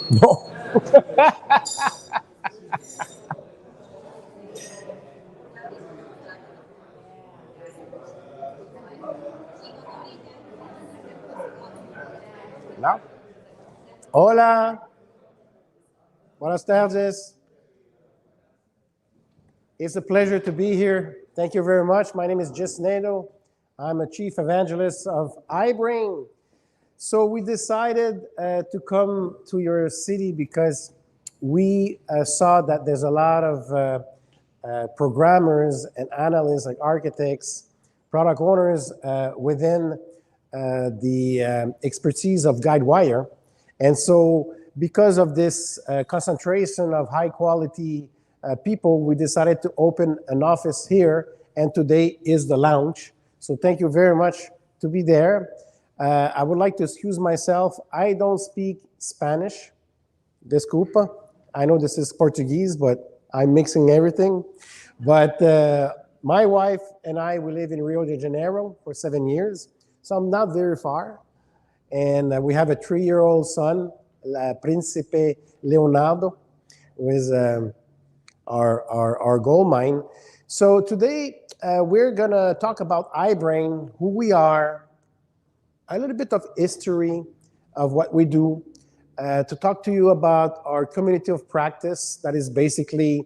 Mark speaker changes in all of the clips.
Speaker 1: No. No. Hola. Buenas tardes. It's a pleasure to be here. Thank you very much. My name is Jis Nato. I'm a chief evangelist of iBrain. So we decided to come to your city because we saw that there's a lot of programmers and analysts, like architects, product owners within the expertise of Guidewire. And so because of this concentration of high quality people, we decided to open an office here, and today is the launch. So thank you very much to be there. I would like to excuse myself. I don't speak Spanish. Desculpa. I know this is Portuguese, but I'm mixing everything. But my wife and I, we live in Rio de Janeiro for 7 years, so I'm not very far. And we have a 3-year-old son, Príncipe Leonardo, who is our gold mine. So today we're gonna talk about iBrain, who we are, a little bit of history of what we do, to talk to you about our community of practice. That is basically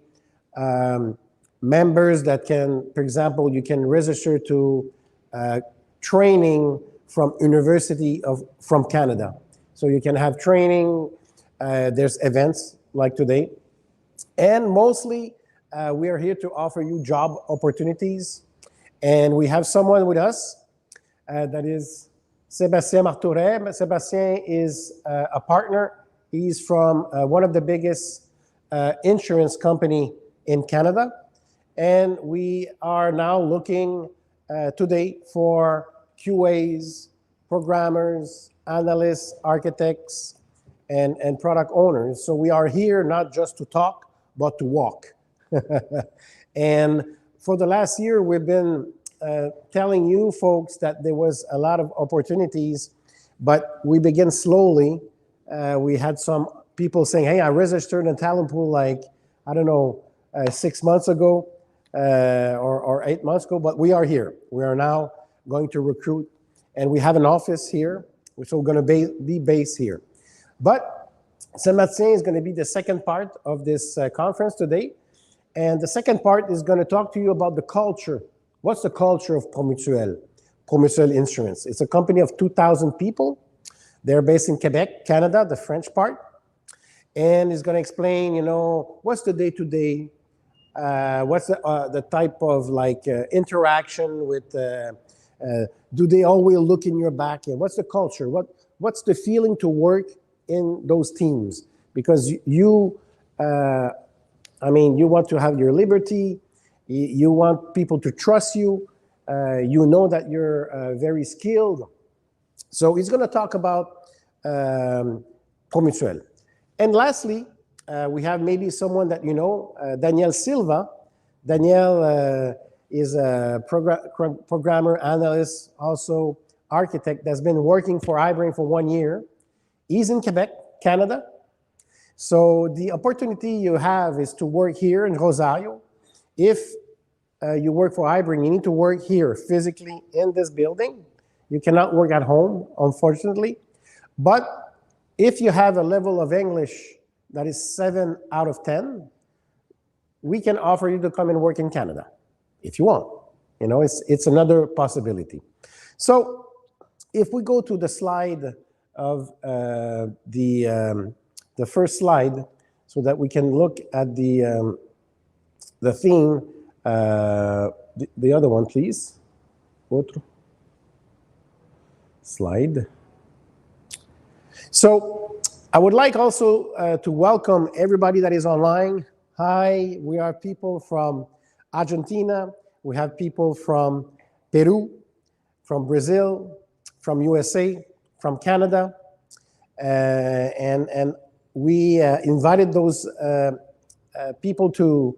Speaker 1: members that can, for example, you can register to training from from Canada. So you can have training, there's events like today. And mostly we are here to offer you job opportunities. And we have someone with us that is Sébastien Martouret. Sébastien is a partner. He's from one of the biggest insurance company in Canada. And we are now looking today for QAs, programmers, analysts, architects, and product owners. So we are here not just to talk, but to walk. And for the last year, we've been telling you folks that there was a lot of opportunities, but we begin slowly. We had some people saying, hey, I registered in talent pool like, I don't know, 6 months ago or 8 months ago, but we are here. We are now going to recruit, and we have an office here, which we're going to be based here. But Saint-Martin is going to be the second part of this conference today. And the second part is going to talk to you about the culture. What's the culture of Promutuel Insurance? It's a company of 2,000 people. They're based in Quebec, Canada, the French part. And he's going to explain, you know, what's the day-to-day, what's the type of like interaction with, do they always look in your back? And what's the culture? What's the feeling to work in those teams? Because you want to have your liberty. You want people to trust you. You know that you're very skilled. So he's going to talk about Promutuel. And lastly, we have maybe someone that you know, Daniel Silva. Daniel is a programmer, analyst, also architect that's been working for iBrain for 1 year. He's in Quebec, Canada. So the opportunity you have is to work here in Rosario. If you work for iBrain, you need to work here physically in this building. You cannot work at home, unfortunately. But if you have a level of English that is 7 out of 10, we can offer you to come and work in Canada if you want. You know, it's another possibility. So if we go to the slide of the first slide, so that we can look at the theme. The other one, please. Otro. Slide. So I would like also to welcome everybody that is online. Hi, we are people from Argentina. We have people from Peru, from Brazil, from USA, from Canada. And we invited those people to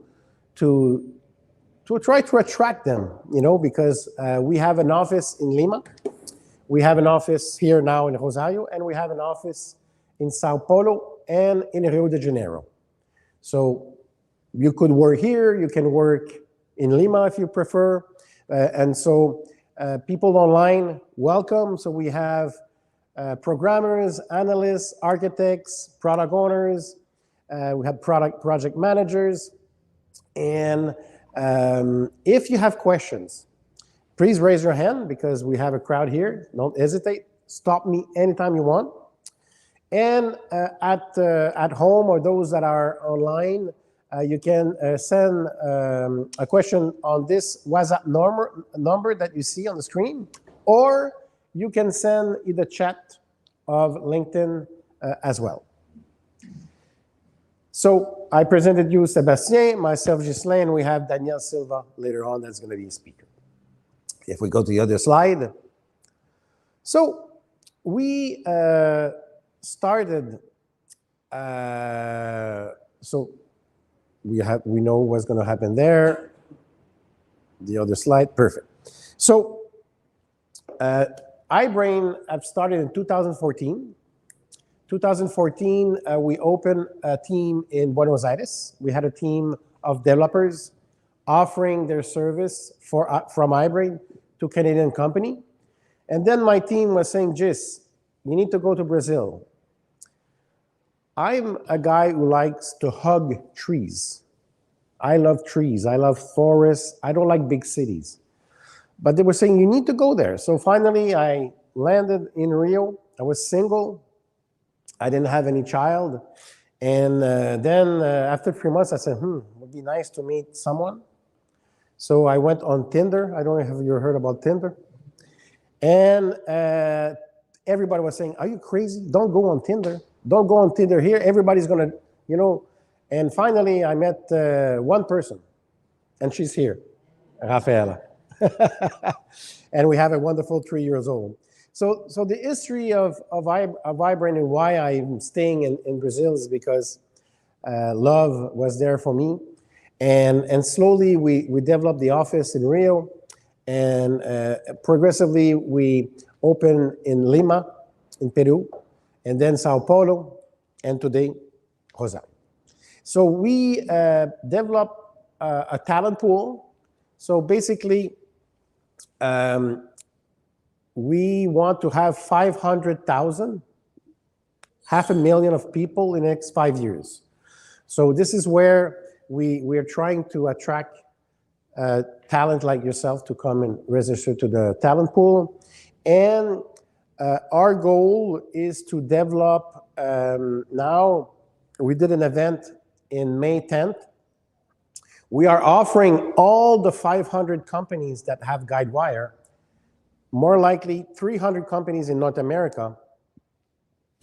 Speaker 1: try to attract them, you know, because we have an office in Lima. We have an office here now in Rosario, and we have an office in Sao Paulo and in Rio de Janeiro. So you could work here, you can work in Lima if you prefer. And so people online, welcome. So we have programmers, analysts, architects, product owners, we have project managers. And if you have questions, please raise your hand because we have a crowd here. Don't hesitate. Stop me anytime you want. And at home or those that are online, you can send a question on this WhatsApp number that you see on the screen, or you can send in the chat of LinkedIn as well. So I presented you Sébastien, myself Ghislain, and we have Daniel Silva later on that's going to be a speaker. If we go to the other slide. So we started, so we know what's going to happen there. The other slide, perfect. So iBrain have started in 2014. 2014, we opened a team in Buenos Aires. We had a team of developers offering their service from iBrain to Canadian company. And then my team was saying, Gis, you need to go to Brazil. I'm a guy who likes to hug trees. I love trees. I love forests. I don't like big cities. But they were saying, you need to go there. So finally, I landed in Rio. I was single. I didn't have any child. And then after 3 months, I said, it would be nice to meet someone. So I went on Tinder. I don't know if you heard about Tinder. And everybody was saying, are you crazy? Don't go on Tinder. Don't go on Tinder here. Everybody's going to, you know. And finally, I met one person. And she's here, Rafaela. And we have a wonderful 3 years old. So the history of iBrain and why I'm staying in Brazil is because love was there for me. And slowly we developed the office in Rio. And progressively we opened in Lima, in Peru, and then Sao Paulo, and today, Rosario. So we developed a talent pool. So basically, we want to have 500,000, 500,000 of people in the next 5 years. So this is where we are trying to attract talent like yourself to come and register to the talent pool. And our goal is to develop, now we did an event in May 10th. We are offering all the 500 companies that have Guidewire, more likely 300 companies in North America,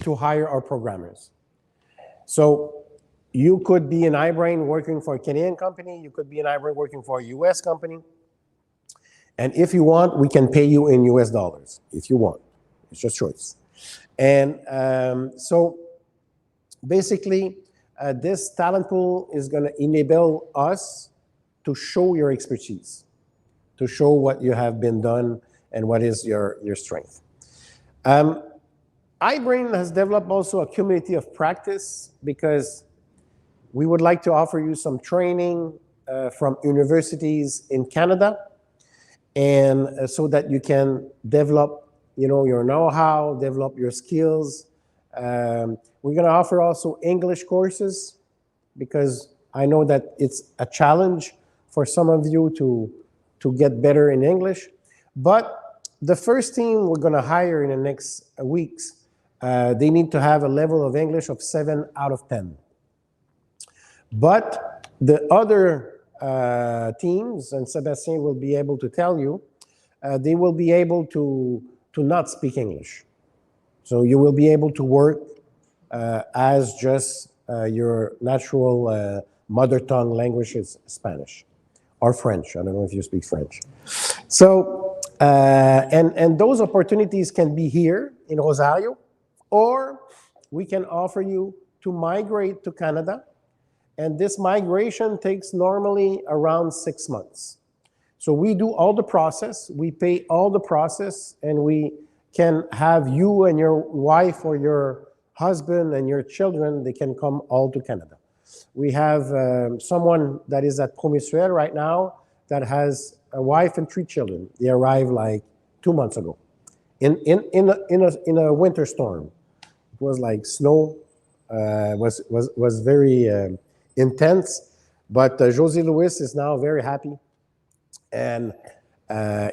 Speaker 1: to hire our programmers. So you could be an iBrain working for a Canadian company. You could be an iBrain working for a US company. And if you want, we can pay you in US dollars, if you want. It's your choice. And so basically, this talent pool is going to enable us to show your expertise, to show what you have been done and what is your strength. iBrain has developed also a community of practice because we would like to offer you some training from universities in Canada, and so that you can develop, your know-how, develop your skills. We're going to offer also English courses because I know that it's a challenge for some of you to get better in English. But the first team we're going to hire in the next weeks, they need to have a level of English of 7 out of 10. But the other teams, and Sébastien will be able to tell you, they will be able to not speak English. So you will be able to work as just your natural mother tongue language is Spanish or French. I don't know if you speak French. So, and those opportunities can be here in Rosario, or we can offer you to migrate to Canada. And this migration takes normally around 6 months. So we do all the process, we pay all the process, and we can have you and your wife or your husband and your children, they can come all to Canada. We have someone that is at Promusuel right now that has a wife and 3 children. They arrived like 2 months ago in a winter storm. It was like snow, was very intense, but José Louis is now very happy, and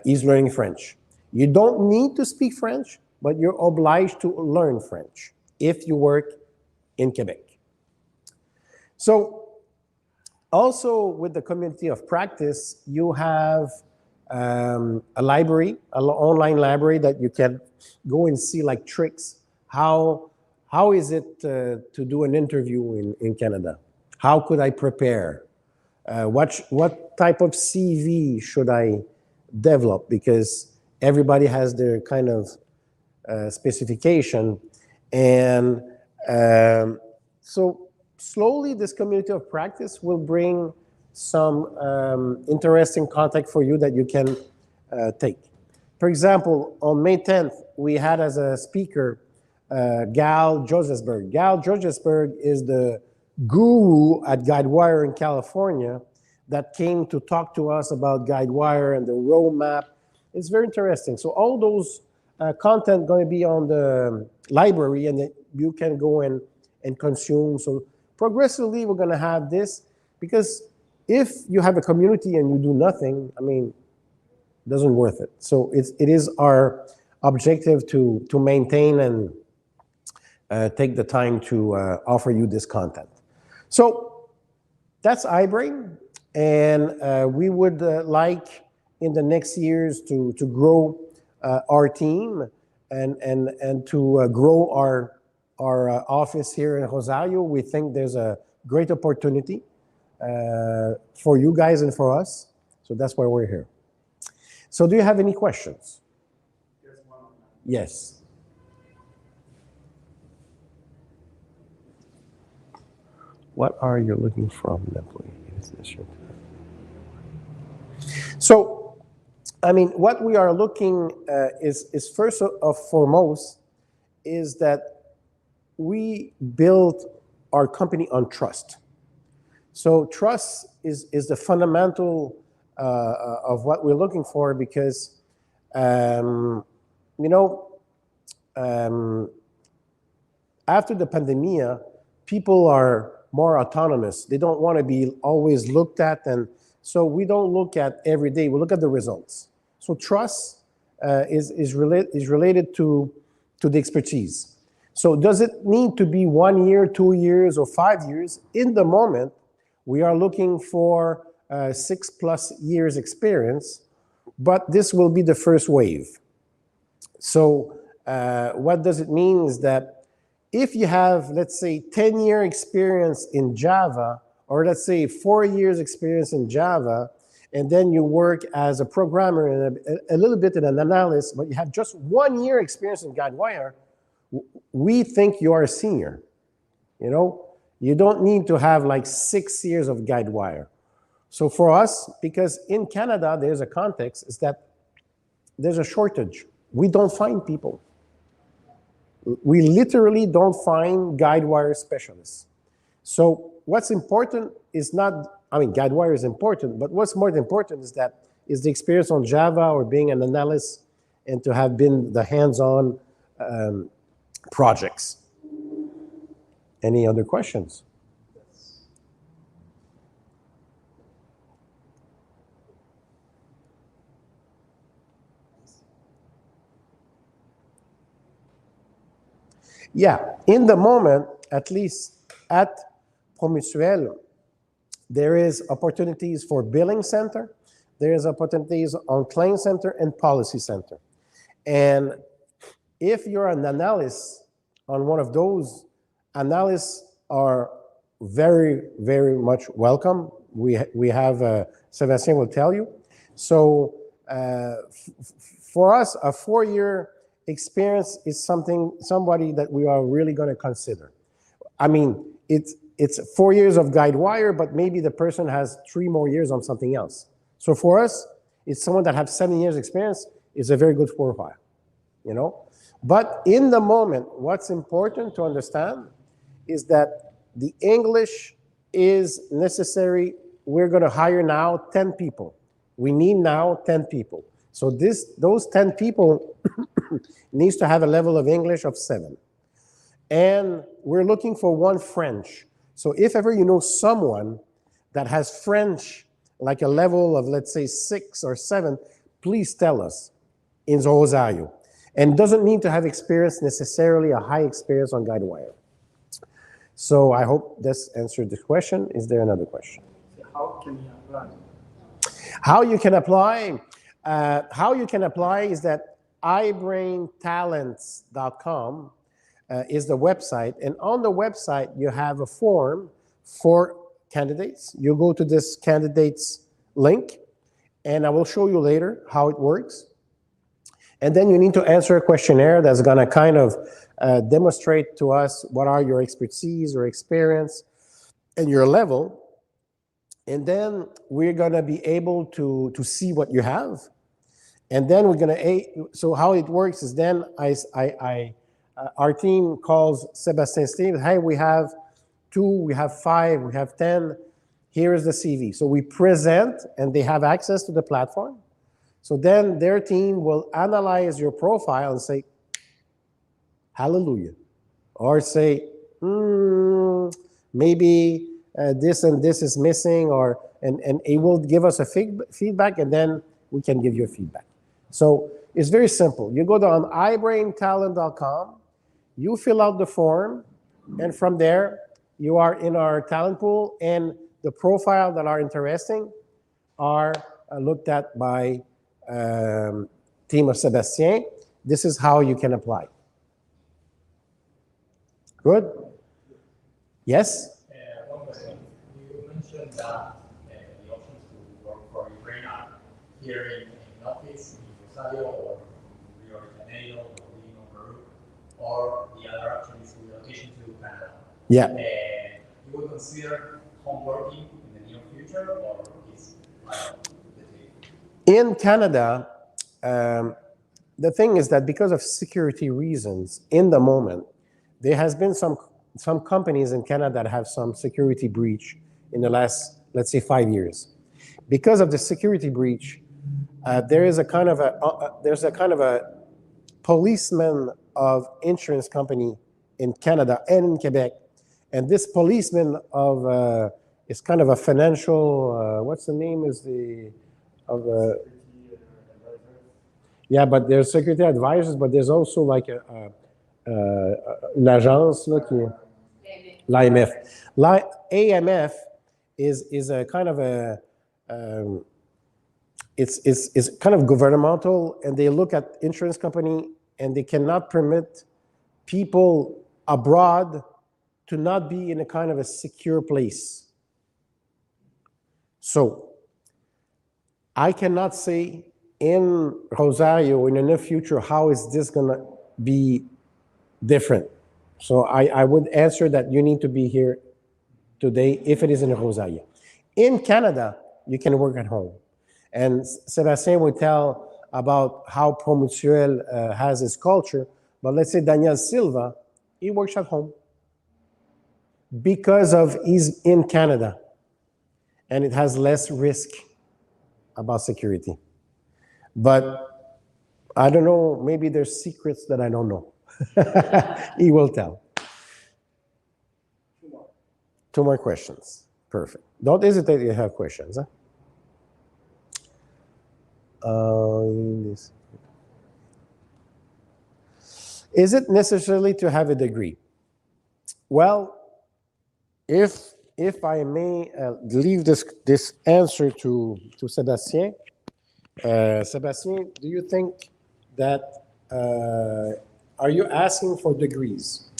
Speaker 1: he's learning French. You don't need to speak French, but you're obliged to learn French if you work in Quebec. So also with the community of practice, you have a library, an online library that you can go and see like tricks. How is it to do an interview in Canada? How could I prepare? What type of CV should I develop? Because everybody has their kind of specification. And so slowly this community of practice will bring some interesting contact for you that you can take. For example, on May 10th, we had as a speaker Gal Josephsberg. Gal Josephsberg is the guru at Guidewire in California that came to talk to us about Guidewire and the roadmap. It's very interesting. So all those content going to be on the library, and you can go and consume. So progressively, we're going to have this, because if you have a community and you do nothing, I mean, it doesn't worth it. So it is our objective to maintain and take the time to offer you this content. So that's iBrain, and we would like in the next years to grow our team and to grow our office here in Rosario. We think there's a great opportunity for you guys and for us. So that's why we're here. So do you have any questions? Yes. What are you looking from an employee? So, I mean, what we are looking is first of foremost is that we build our company on trust. So trust is the fundamental of what we're looking for, because, you know, after the pandemic, people are more autonomous. They don't want to be always looked at, and so we don't look at every day. We look at the results. So trust is related to the expertise. So does it need to be 1 year, 2 years, or 5 years? In the moment, we are looking for 6+ years experience, but this will be the first wave. So what does it mean is that if you have, let's say, 10-year experience in Java, or let's say 4 years experience in Java, and then you work as a programmer and a little bit in an analyst, but you have just 1 year experience in Guidewire, we think you are a senior. You know, you don't need to have like 6 years of Guidewire. So for us, because in Canada, there's a context, is that there's a shortage. We don't find people. We literally don't find Guidewire specialists. So what's important is not, I mean, Guidewire is important, but what's more important is the experience on Java or being an analyst and to have been the hands-on projects. Any other questions? Yeah, in the moment, at least at Promusuel, there is opportunities for billing center, there is opportunities on claim center and policy center. And if you're an analyst on one of those, analysts are very, very much welcome. We have, Sébastien will tell you. So for us, a 4-year experience is somebody that we are really going to consider. I mean, it's 4 years of Guidewire, but maybe the person has 3 more years on something else. So for us, it's someone that has 7 years experience is a very good profile. you know. But in the moment, what's important to understand is that the English is necessary. We're going to hire now 10 people. We need now 10 people. So those 10 people needs to have a level of English of 7. And we're looking for one French. So if ever you know someone that has French, like a level of, let's say, 6 or 7, please tell us in Rosario. And doesn't need to have experience, necessarily a high experience on GuideWire. So I hope this answered the question. Is there another question?
Speaker 2: How can you apply?
Speaker 1: How you can apply? How you can apply is that iBraintalents.com is the website. And on the website, you have a form for candidates. You go to this candidates link, and I will show you later how it works. And then you need to answer a questionnaire that's going to kind of demonstrate to us what are your expertise or experience and your level. And then we're going to be able to see what you have. And then we're going to, so how it works is then our team calls Sebastian Steve, hey, we have 2, we have 5, we have 10, here is the CV. So we present, and they have access to the platform. So then their team will analyze your profile and say, hallelujah. Or say, maybe this and this is missing, and it will give us a feedback, and then we can give you a feedback. So it's very simple. You go on iBraintalent.com, you fill out the form, and from there, you are in our talent pool, and the profile that are interesting are looked at by team of Sebastien. This is how you can apply. Good? Yes?
Speaker 2: One question. You mentioned that the options to work for iBrain are here in office in Rosario or Rio de Janeiro or Lima, Peru, or the other option is relocation to Canada.
Speaker 1: Yeah.
Speaker 2: You would consider home working in the near future, or is
Speaker 1: in Canada, the thing is that because of security reasons, in the moment, there has been some companies in Canada that have some security breach in the last, let's say, 5 years. Because of the security breach, there's a kind of a policeman of insurance company in Canada and in Quebec, and this policeman of is kind of a financial. What's the name? Is the of yeah, but there's security advisors, but there's also like l'agence là qui l'AMF. AMF is a kind of a it's kind of governmental, and they look at insurance company, and they cannot permit people abroad to not be in a kind of a secure place. So I cannot say in Rosario in the near future how is this going to be different. So I would answer that you need to be here today if it is in Rosario. In Canada, you can work at home. And Sébastien would tell about how Promutuel has its culture. But let's say Daniel Silva, he works at home because of he's in Canada, and it has less risk about security. But I don't know, maybe there's secrets that I don't know. He will tell. Two more questions. Perfect. Don't hesitate if you have questions. Huh? Is it necessary to have a degree? Well, if I may leave this answer to Sébastien. Sébastien, do you think that, are you asking for degrees?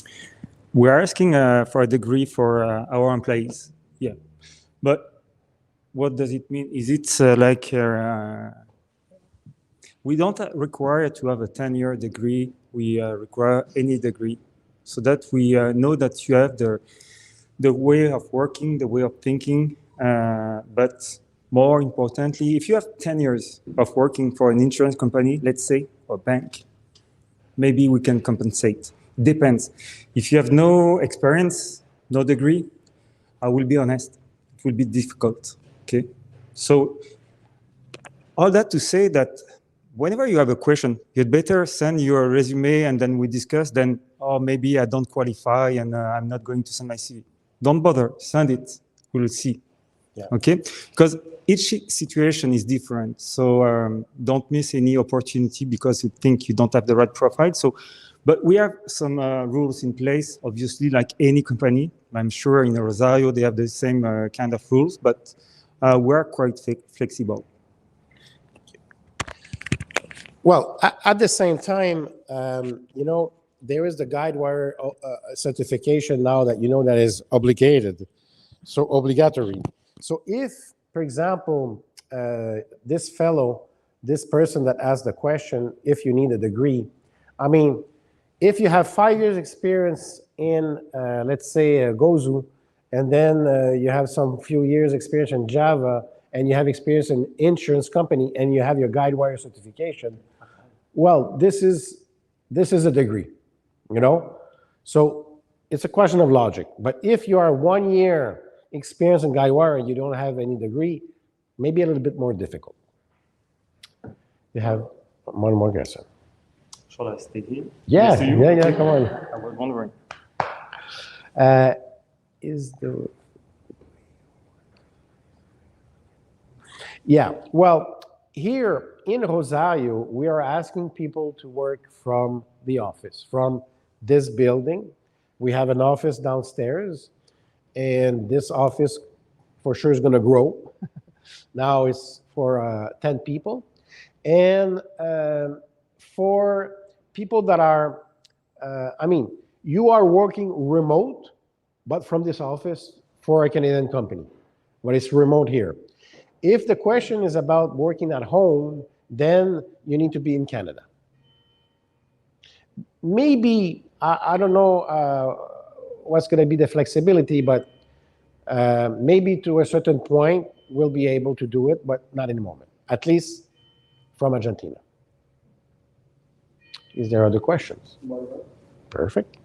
Speaker 3: We're asking for a degree for our employees, yeah. But what does it mean? Is it like, we don't require to have a 10-year degree, we require any degree, so that we know that you have the way of working, the way of thinking, but more importantly, if you have 10 years of working for an insurance company, let's say, or bank, maybe we can compensate. Depends. If you have no experience, no degree, I will be honest, it will be difficult. Okay, so all that to say that whenever you have a question, you'd better send your resume and then we discuss. Then, oh, maybe I don't qualify and I'm not going to send my CV. Don't bother, send it. We'll see.
Speaker 1: Yeah.
Speaker 3: Okay, because each situation is different. So don't miss any opportunity because you think you don't have the right profile. So, but we have some rules in place, obviously, like any company. I'm sure in Rosario they have the same kind of rules, but we're quite flexible.
Speaker 1: Well, at the same time, there is the Guidewire certification now that that is obligatory. So if, for example, this person that asked the question, if you need a degree, I mean, if you have 5 years experience in, let's say, Gozu, and then you have some few years experience in Java, and you have experience in insurance company, and you have your Guidewire certification, well, this is a degree, So it's a question of logic. But if you are 1 year experience in Guidewire and you don't have any degree, maybe a little bit more difficult. You have one more question.
Speaker 3: Shall I stay here?
Speaker 1: Yeah,
Speaker 3: Yes,
Speaker 1: yeah, come on.
Speaker 3: I was wondering.
Speaker 1: Yeah, well, here in Rosario, we are asking people to work from the office, from this building. We have an office downstairs, and this office for sure is going to grow. Now it's for 10 people. And for people that are, you are working remote, but from this office for a Canadian company, but it's remote here. If the question is about working at home, then you need to be in Canada. Maybe, I don't know what's going to be the flexibility, but maybe to a certain point, we'll be able to do it, but not in the moment, at least from Argentina. Is there other questions? Perfect.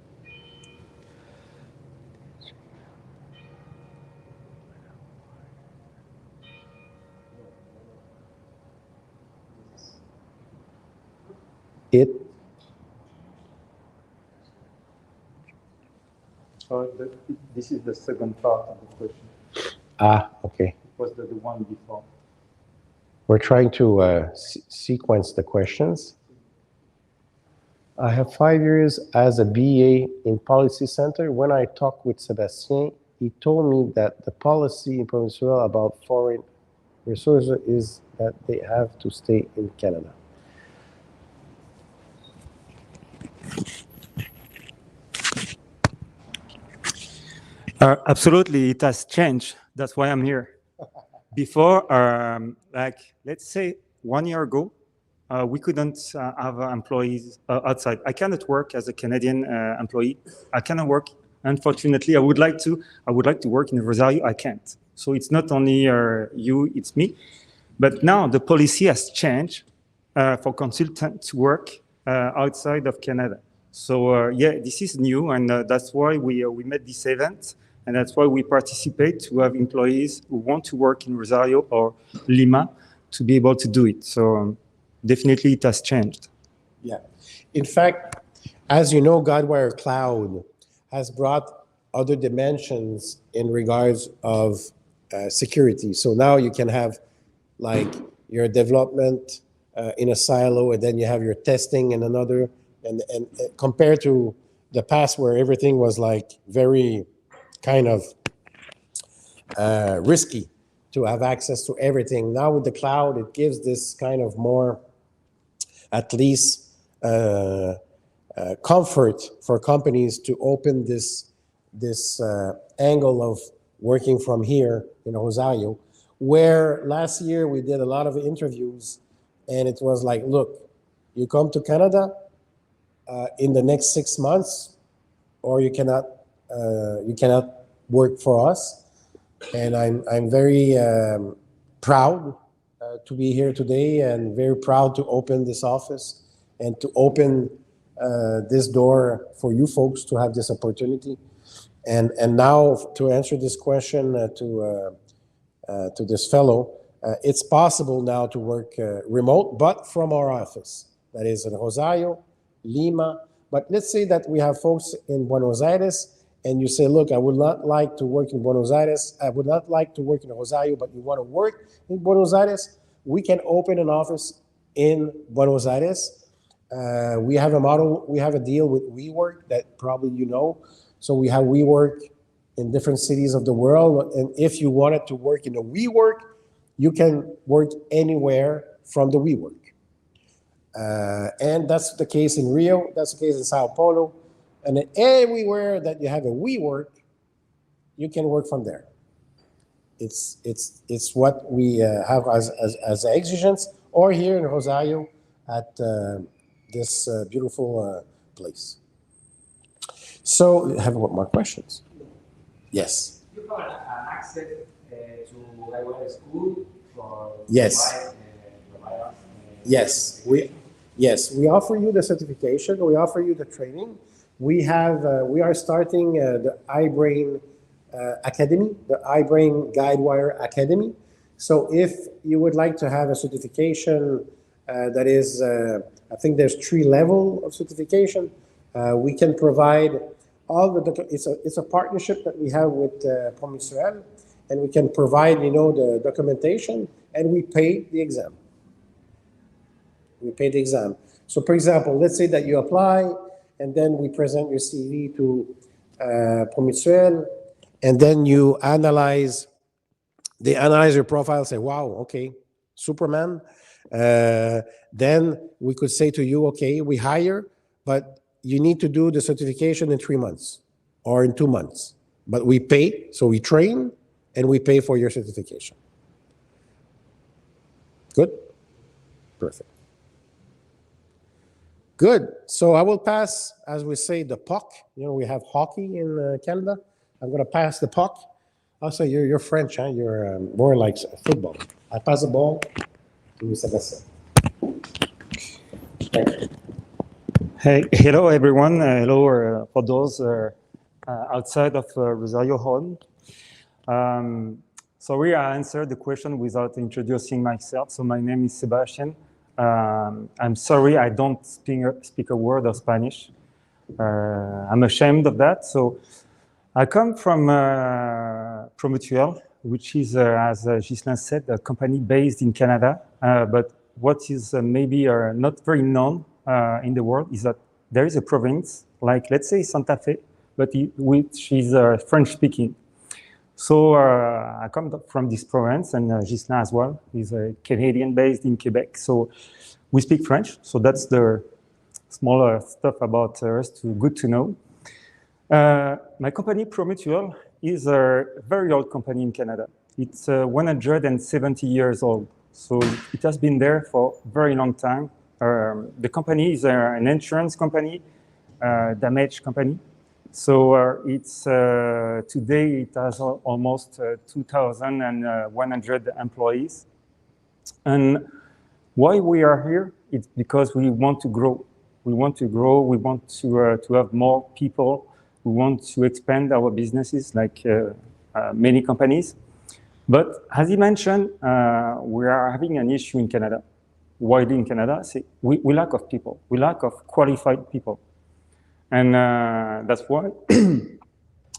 Speaker 3: This is the second part of the question.
Speaker 1: Okay.
Speaker 3: It was the one before.
Speaker 1: We're trying to sequence the questions. I have 5 years as a BA in Policy Center. When I talked with Sébastien, he told me that the policy in Provincial about foreign resources is that they have to stay in Canada.
Speaker 3: Absolutely, it has changed. That's why I'm here. Before, let's say 1 year ago, we couldn't have employees outside. I cannot work as a Canadian employee. I cannot work. Unfortunately, I would like to work in Rosario. I can't. So it's not only you, it's me. But now the policy has changed for consultants to work outside of Canada. So yeah, this is new, and that's why we made this event. And that's why we participate to have employees who want to work in Rosario or Lima to be able to do it. So definitely it has changed.
Speaker 1: Yeah. In fact, as you know, Guidewire Cloud has brought other dimensions in regards of security. So now you can have like your development in a silo, and then you have your testing in another, and compared to the past where everything was like very kind of risky to have access to everything. Now with the cloud, it gives this kind of more, at least, comfort for companies to open this angle of working from here in Rosario, where last year we did a lot of interviews, and it was like, look, you come to Canada in the next 6 months, or you cannot work for us. And I'm very proud to be here today, and very proud to open this office and to open this door for you folks to have this opportunity. And now to answer this question to this fellow, it's possible now to work remote, but from our office. That is in Rosario, Lima. But let's say that we have folks in Buenos Aires, and you say, look, I would not like to work in Buenos Aires. I would not like to work in Rosario, but you want to work in Buenos Aires. We can open an office in Buenos Aires. We have a model, we have a deal with WeWork that probably you know. So we have WeWork in different cities of the world. And if you wanted to work in a WeWork, you can work anywhere from the WeWork. And that's the case in Rio, that's the case in Sao Paulo. And then everywhere that you have a WeWork, you can work from there. It's what we have as exigence, or here in Rosario at this beautiful place. So, have more questions? Yes.
Speaker 4: You have an access to iBrain school for
Speaker 1: yes. Yes, we offer you the certification. We offer you the training. We are starting the iBrain Academy, the iBrain Guidewire Academy. So if you would like to have a certification that is, I think there's 3 levels of certification. We can provide all the, it's a partnership that we have with Promutuel, and we can provide, the documentation, and we pay the exam. We pay the exam. So for example, let's say that you apply, and then we present your CV to Promutuel, and then you they analyze your profile, say, wow, okay, Superman. Then we could say to you, okay, we hire, but you need to do the certification in 3 months or in 2 months. But we pay, so we train, and we pay for your certification. Good? Perfect. Good. So I will pass, as we say, the puck. We have hockey in Canada. I'm going to pass the puck. Also, you're French, huh? You're more like football. I pass the ball to Mr. Bessel. Thank you.
Speaker 3: Hey, hello everyone. Hello for those outside of Rosario home. Sorry, I answered the question without introducing myself. So my name is Sebastian. I'm sorry, I don't speak a word of Spanish. I'm ashamed of that. So I come from Promutuel, which is, as Ghislain said, a company based in Canada. But what is maybe not very known in the world is that there is a province, like let's say Santa Fe, but which is French-speaking. So I come from this province, and Ghislain as well. He's a Canadian based in Quebec. So we speak French. So that's the smaller stuff about us, good to know. My company, Promutuel, is a very old company in Canada. It's 170 years old. So it has been there for a very long time. The company is an insurance company, damage company. So it's today it has almost 2,100 employees. And why we are here? It's because we want to grow. We want to grow. We want to have more people. We want to expand our businesses like many companies. But as he mentioned, we are having an issue in Canada. Why in Canada? See, we lack of people. We lack of qualified people. And that's why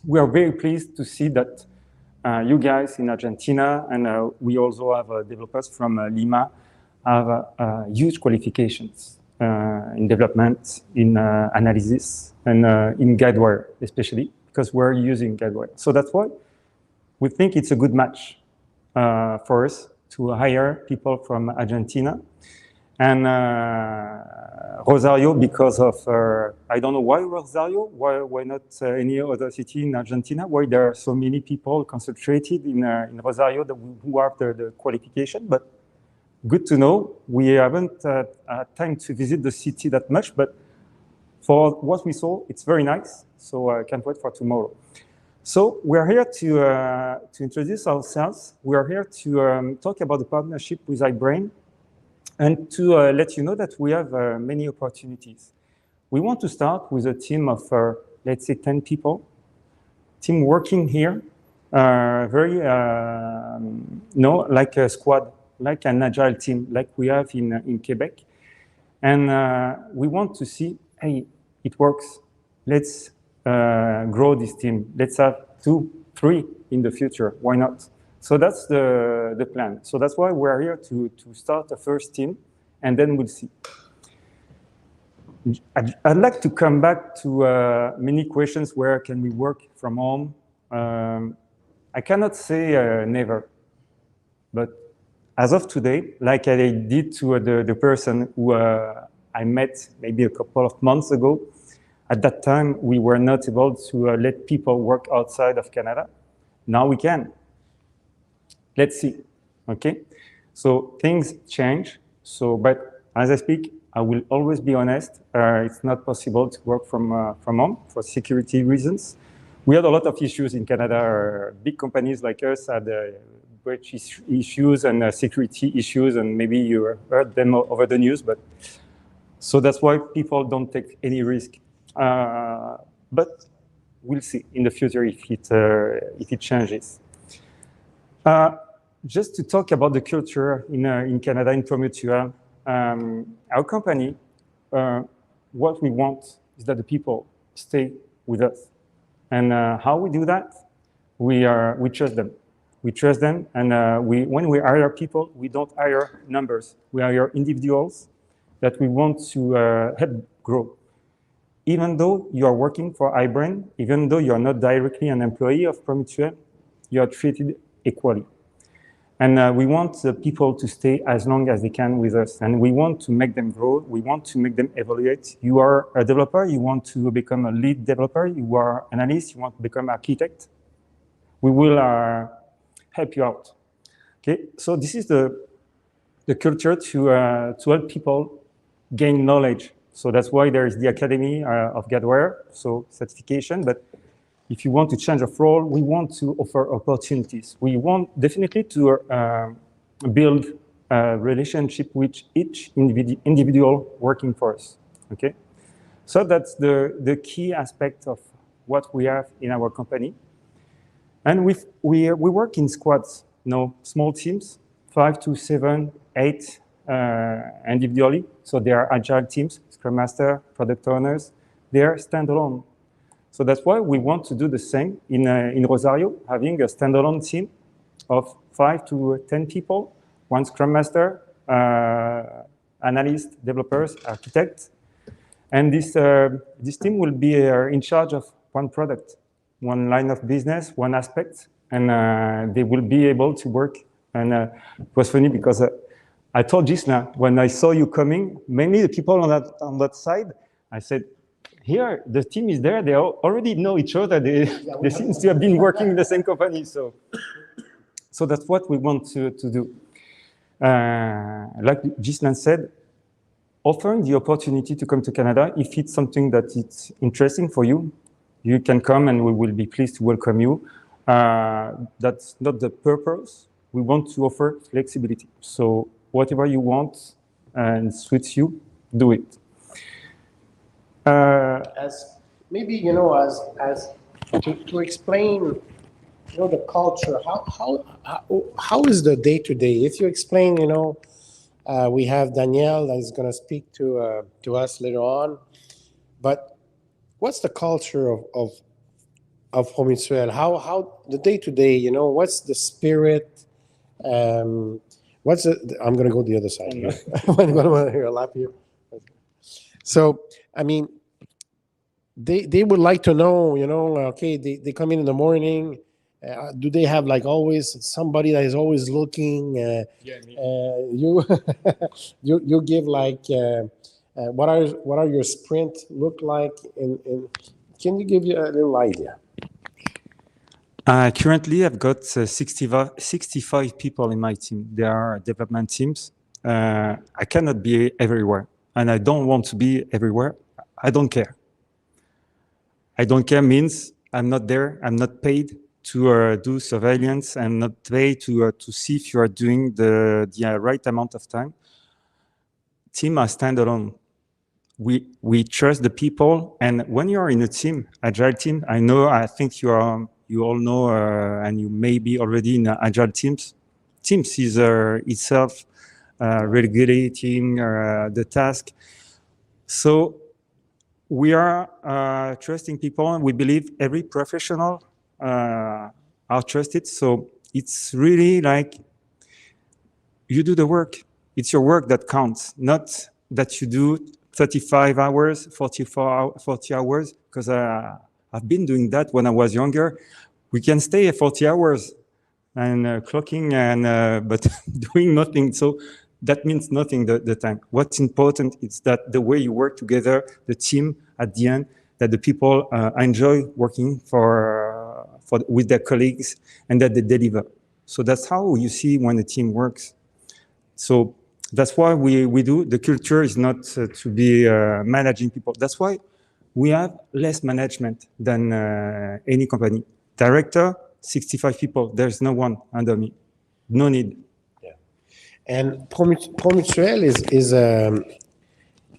Speaker 3: we are very pleased to see that you guys in Argentina, and we also have developers from Lima, have huge qualifications in development, in analysis, and in Guidewire, especially, because we're using Guidewire. So that's why we think it's a good match for us to hire people from Argentina. And Rosario, because of, I don't know why Rosario, why not any other city in Argentina, why there are so many people concentrated in Rosario who have the qualification, but good to know. We haven't had time to visit the city that much, but for what we saw, it's very nice, so I can't wait for tomorrow. So we're here to introduce ourselves. We are here to talk about the partnership with iBrain, and to let you know that we have many opportunities. We want to start with a team of, let's say, 10 people, team working here, very, like a squad, like an agile team, like we have in Quebec. And we want to see, hey, it works. Let's grow this team. Let's have 2, 3 in the future. Why not? So that's the plan. So that's why we're here to start a first team, and then we'll see. I'd like to come back to many questions. Where can we work from home? I cannot say never, but as of today, like I did to the person who I met maybe a couple of months ago, at that time, we were not able to let people work outside of Canada. Now we can. Let's see, okay? So things change. So, but as I speak, I will always be honest. It's not possible to work from home for security reasons. We had a lot of issues in Canada. Big companies like us had breach issues and security issues, and maybe you heard them over the news. But so that's why people don't take any risk. But we'll see in the future if it changes. Just to talk about the culture in Canada, in Promutual, our company, what we want is that the people stay with us. And how we do that? We trust them. We trust them, and when we hire people, we don't hire numbers. We hire individuals that we want to help grow. Even though you are working for iBrain, even though you are not directly an employee of Promutual, you are treated equally. And we want the people to stay as long as they can with us. And we want to make them grow. We want to make them evaluate. You are a developer. You want to become a lead developer. You are an analyst. You want to become architect. We will help you out. Okay. So this is the culture to help people gain knowledge. So that's why there is the Academy of Gadware, so certification. But if you want to change of role, we want to offer opportunities. We want definitely to build a relationship with each individual working for us, okay? So that's the key aspect of what we have in our company. And we work in squads, small teams, 5 to 7, 8 individually. So they are agile teams, Scrum Master, product owners. They are standalone. So that's why we want to do the same in Rosario, having a standalone team of 5 to 10 people, 1 Scrum Master, analyst, developers, architects. And this team will be in charge of 1 product, 1 line of business, 1 aspect, and they will be able to work. And it was funny because I told Gisna, when I saw you coming, mainly the people on that side, I said, here, the team is there. They already know each other. They seem to have been working in the same company. So that's what we want to do. Like Gisnan said, offering the opportunity to come to Canada, if it's something that it's interesting for you, you can come and we will be pleased to welcome you. That's not the purpose. We want to offer flexibility. So whatever you want and suits you, do it.
Speaker 1: As maybe as to explain the culture, how is the day-to-day? If you explain, we have Danielle that is going to speak to us later on, but what's the culture of Promutual? How the day-to-day, what's the spirit? I'm going to go the other side here. I'm going to hear a lap here. So, I mean, they would like to know, okay, they come in the morning. Do they have like always somebody that is always looking? You you give like what are your sprint look like? Can you give you a little idea?
Speaker 3: Currently, I've got 65 people in my team. They are development teams. I cannot be everywhere, and I don't want to be everywhere. I don't care. I don't care means I'm not there. I'm not paid to do surveillance. I'm not paid to see if you are doing the right amount of time. Team are standalone. we trust the people. And when you are in a team, agile team, I think you all know, and you may be already in agile teams. Teams is itself regulating the task. So we are trusting people, and we believe every professional are trusted. So it's really like you do the work. It's your work that counts, not that you do 35 hours, 40 hours, because I've been doing that when I was younger. We can stay at 40 hours and clocking and but doing nothing. So that means nothing the time. What's important is that the way you work together, the team at the end, that the people enjoy working with their colleagues and that they deliver. So that's how you see when a team works. So that's why we do. The culture is not to be managing people. That's why we have less management than any company. Director, 65 people. There's no one under me. No need.
Speaker 1: Yeah. And Promutuel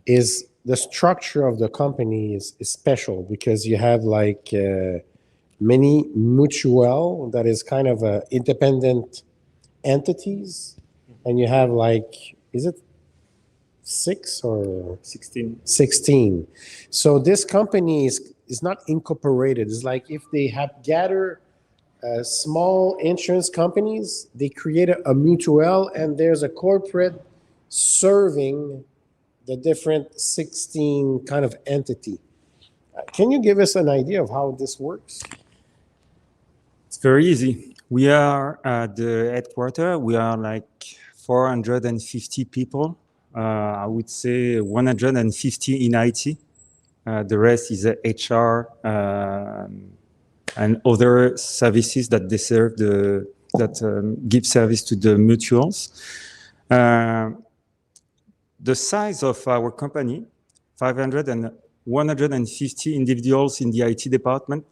Speaker 1: is the structure of the company is special because you have like many mutual that is kind of independent entities, and you have like, is it 6 or
Speaker 3: 16.
Speaker 1: 16? So this company is not incorporated. It's like if they have gathered small insurance companies, they create a mutual, and there's a corporate serving the different 16 kind of entity. Can you give us an idea of how this works?
Speaker 3: It's very easy. We are at the headquarters. We are like 450 people. I would say 150 in IT. The rest is HR and other services that they serve give service to the mutuals. The size of our company, 500 and 150 individuals in the IT department,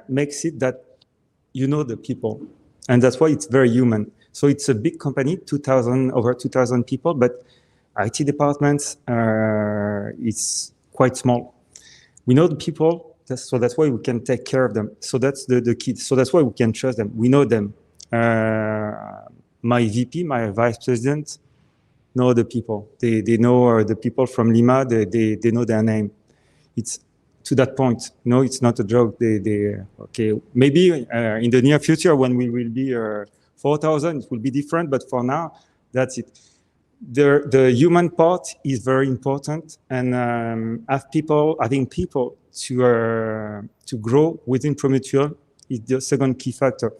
Speaker 3: makes it that you know the people, and that's why it's very human. So it's a big company, over 2,000 people, but IT departments it's quite small. We know the people, so that's why we can take care of them. So that's the key. So that's why we can trust them. We know them. My VP, my vice president, know the people. They know the people from Lima. They know their name. It's to that point. No, it's not a joke. Okay. Maybe in the near future when we will be 4,000, it will be different. But for now, that's it. The human part is very important, and having people to grow within Promutual is the second key factor.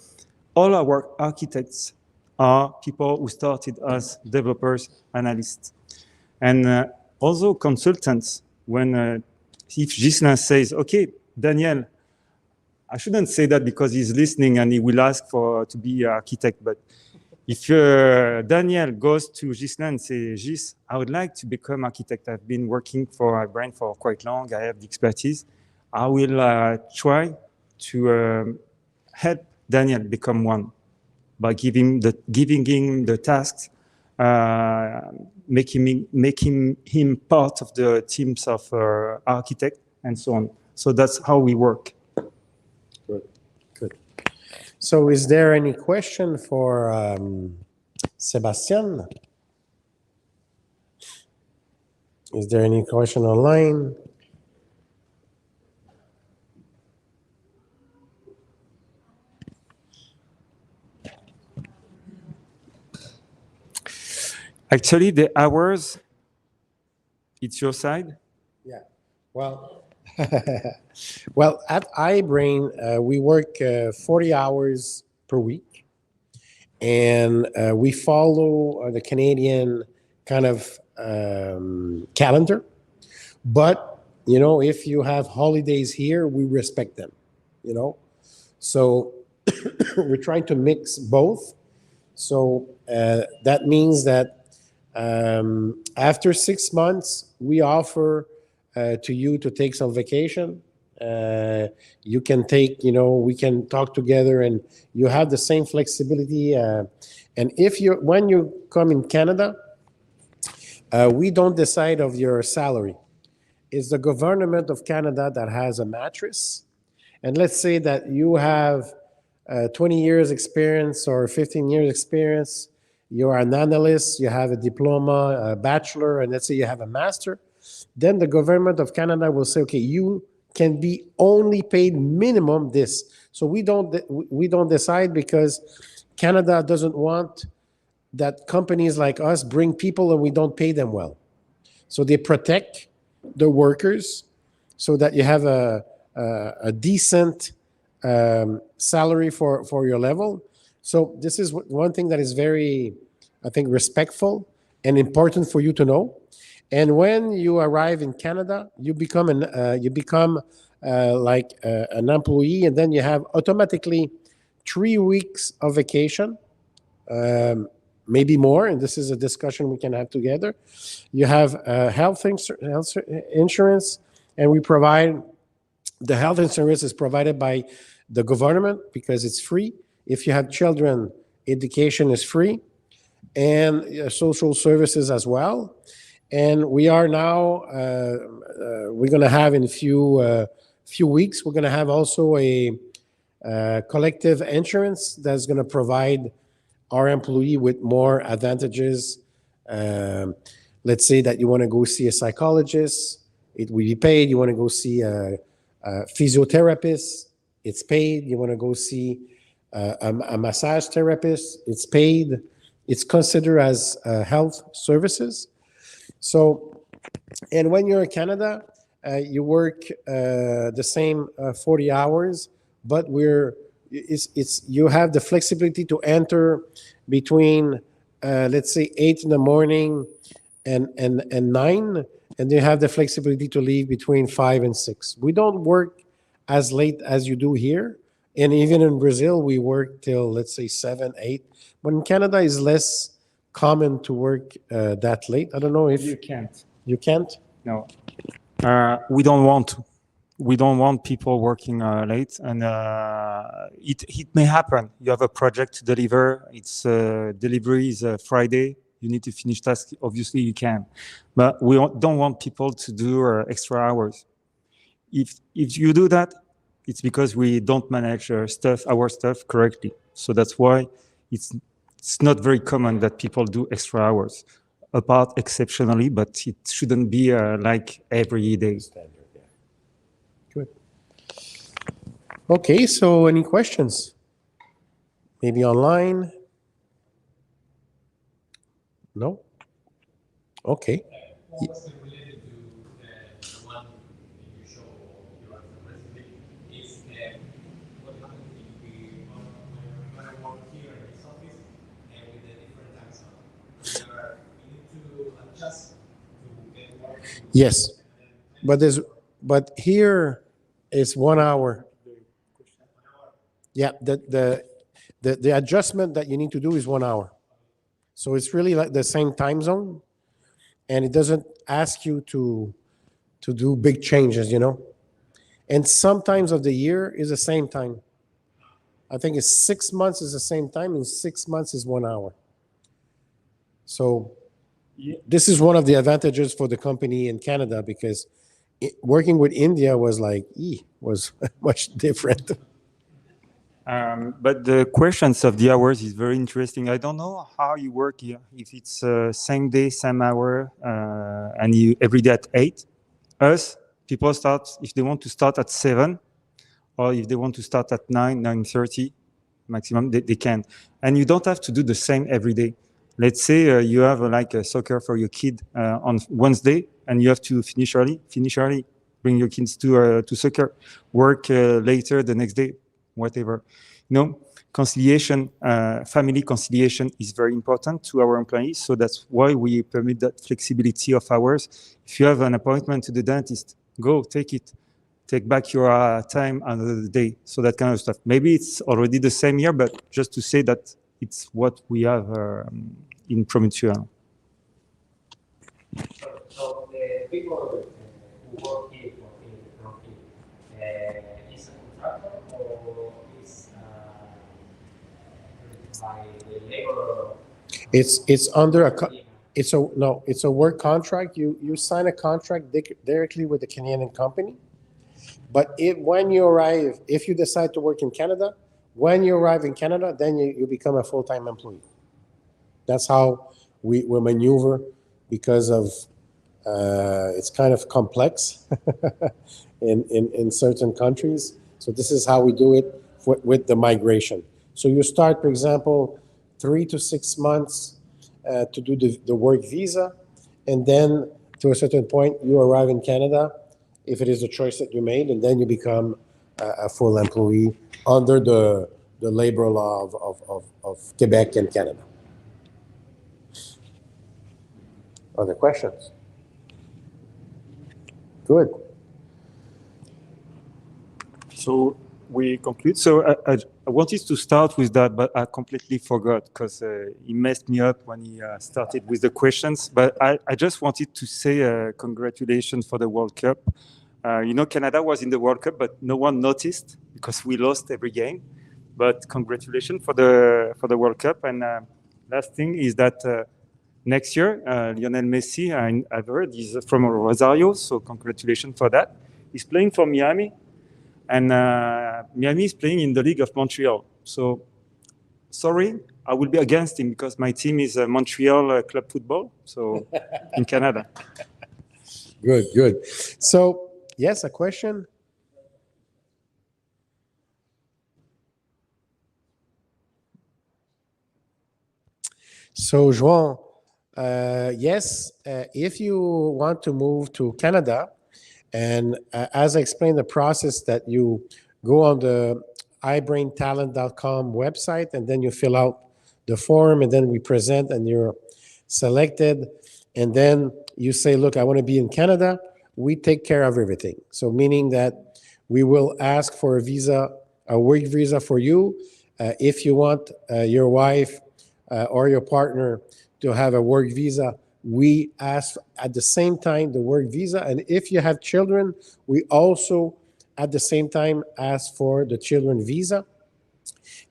Speaker 3: All our architects are people who started as developers, analysts, and also consultants. When if Ghislain says, "Okay, Daniel," I shouldn't say that because he's listening and he will ask to be an architect, but if Daniel goes to Ghislain and says, "Gis, I would like to become architect. I've been working for iBrain for quite long. I have the expertise. I will try to help Daniel become one by giving him the tasks, making him part of the teams of architect and so on." So that's how we work.
Speaker 1: Good. So is there any question for Sebastian? Is there any question online?
Speaker 3: Actually, the hours, it's your side.
Speaker 1: Yeah. Well, well, at iBrain, we work 40 hours per week, and we follow the Canadian kind of calendar. But, you know, if you have holidays here, we respect them, you know. So we're trying to mix both. So that means that after 6 months, we offer to you to take some vacation. You can take, you know, we can talk together, and you have the same flexibility. And when you come in Canada, We don't decide of your salary. It's the government of Canada that has a mattress. And let's say that you have 20 years experience or 15 years experience. You're an analyst, you have a diploma, a bachelor, and let's say you have a master. Then the government of Canada will say, okay, you can be only paid minimum this. So we don't decide because Canada doesn't want that companies like us bring people and we don't pay them well. So they protect the workers so that you have a decent salary for your level. So this is one thing that is very, I think, respectful and important for you to know. And when you arrive in Canada, you become like an employee, and then you have automatically 3 weeks of vacation, maybe more. And this is a discussion we can have together. You have health insurance, and we provide the health insurance is provided by the government because it's free. If you have children, education is free, and social services as well. And we are now we're going to have in a few weeks. We're going to have also a collective insurance that's going to provide our employee with more advantages. Let's say that you want to go see a psychologist, it will be paid. You want to go see a physiotherapist, it's paid. You want to go see a massage therapist, it's paid. It's considered as health services. So, and when you're in Canada, you work the same 40 hours, but it's you have the flexibility to enter between let's say 8 in the morning and 9, and you have the flexibility to leave between 5 and 6. We don't work as late as you do here, and even in Brazil we work till, let's say, 7, 8. But in Canada is less common to work that late. I don't know if
Speaker 3: You can't.
Speaker 1: you can't.
Speaker 3: No. We don't want to. We don't want people working late, and it may happen. You have a project to deliver. Its delivery is Friday. You need to finish task. Obviously, you can, but we don't want people to do extra hours. If you do that, it's because we don't manage our stuff correctly. So that's why it's not very common that people do extra hours, apart exceptionally, but it shouldn't be like every day.
Speaker 1: Good. Okay, so any questions? Maybe online? No? Okay.
Speaker 2: One question related to the one that you show your resume is what happens if we want to work here in this office and with a different time zone. We need to adjust to get work.
Speaker 1: Yes, but here is 1 hour. Yeah, the adjustment that you need to do is 1 hour. So it's really like the same time zone, and it doesn't ask you to do big changes, you know. And sometimes of the year is the same time. I think it's 6 months is the same time, and 6 months is 1 hour. So this is one of the advantages for the company in Canada, because working with India was much different.
Speaker 3: But the questions of the hours is very interesting. I don't know how you work here. If it's same day, same hour, and you every day at 8. Us, people start, if they want to start at 7, or if they want to start at 9, 9:30 maximum, they can. And you don't have to do the same every day. Let's say you have like a soccer for your kid on Wednesday, and you have to finish early. Bring your kids to soccer. Work later the next day, whatever. Conciliation, family conciliation is very important to our employees. So that's why we permit that flexibility of hours. If you have an appointment to the dentist, go take it. Take back your time another day. So that kind of stuff. Maybe it's already the same year, but just to say that it's what we have in Promutual.
Speaker 4: So the people who work here for the company is a contractor or is by the labor?
Speaker 1: It's under It's a work contract. You sign a contract directly with the Canadian company. But when you arrive, if you decide to work in Canada, when you arrive in Canada, then you become a full-time employee. That's how we maneuver, because of it's kind of complex in certain countries. So this is how we do it with the migration. So you start, for example, 3 to 6 months to do the work visa, and then to a certain point you arrive in Canada, if it is the choice that you made, and then you become a full employee under the labor law of Quebec and Canada. Other questions? Good.
Speaker 3: So we conclude. So I wanted to start with that, but I completely forgot because he messed me up when he started with the questions. But I just wanted to say congratulations for the World Cup. Canada was in the World Cup, but no one noticed because we lost every game. But congratulations for the World Cup. And last thing is that next year, Lionel Messi, I've heard, is from Rosario, so congratulations for that. He's playing for Miami, and Miami is playing in the League of Montreal. So, sorry, I will be against him because my team is Montreal Club Football, so in Canada.
Speaker 1: Good. So, yes, a question? So, João, yes, if you want to move to Canada, and as I explained, the process that you go on the iBraintalent.com website, and then you fill out the form, and then we present, and you're selected, and then you say, look, I want to be in Canada. We take care of everything. So meaning that we will ask for a visa, a work visa for you. If you want your wife or your partner to have a work visa, we ask at the same time the work visa. And if you have children, we also at the same time ask for the children visa.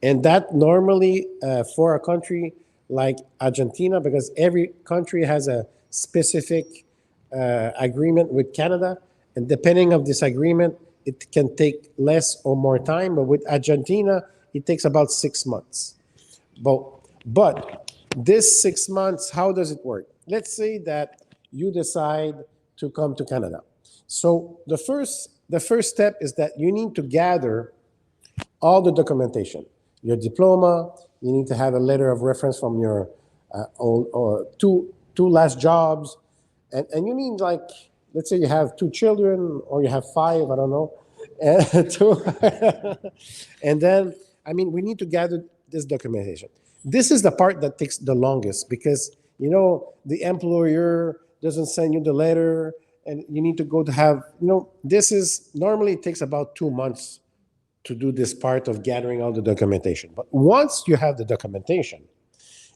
Speaker 1: And that normally for a country like Argentina, because every country has a specific agreement with Canada, and depending on this agreement, it can take less or more time. But with Argentina, it takes about 6 months. But this 6 months, how does it work? Let's say that you decide to come to Canada. So the first step is that you need to gather all the documentation, your diploma. You need to have a letter of reference from your two last jobs, and you need, like, let's say you have 2 children or you have 5, I don't know, and then we need to gather this documentation. This is the part that takes the longest, because the employer doesn't send you the letter, and you need to go to have, this is normally it takes about 2 months to do this part of gathering all the documentation. But once you have the documentation,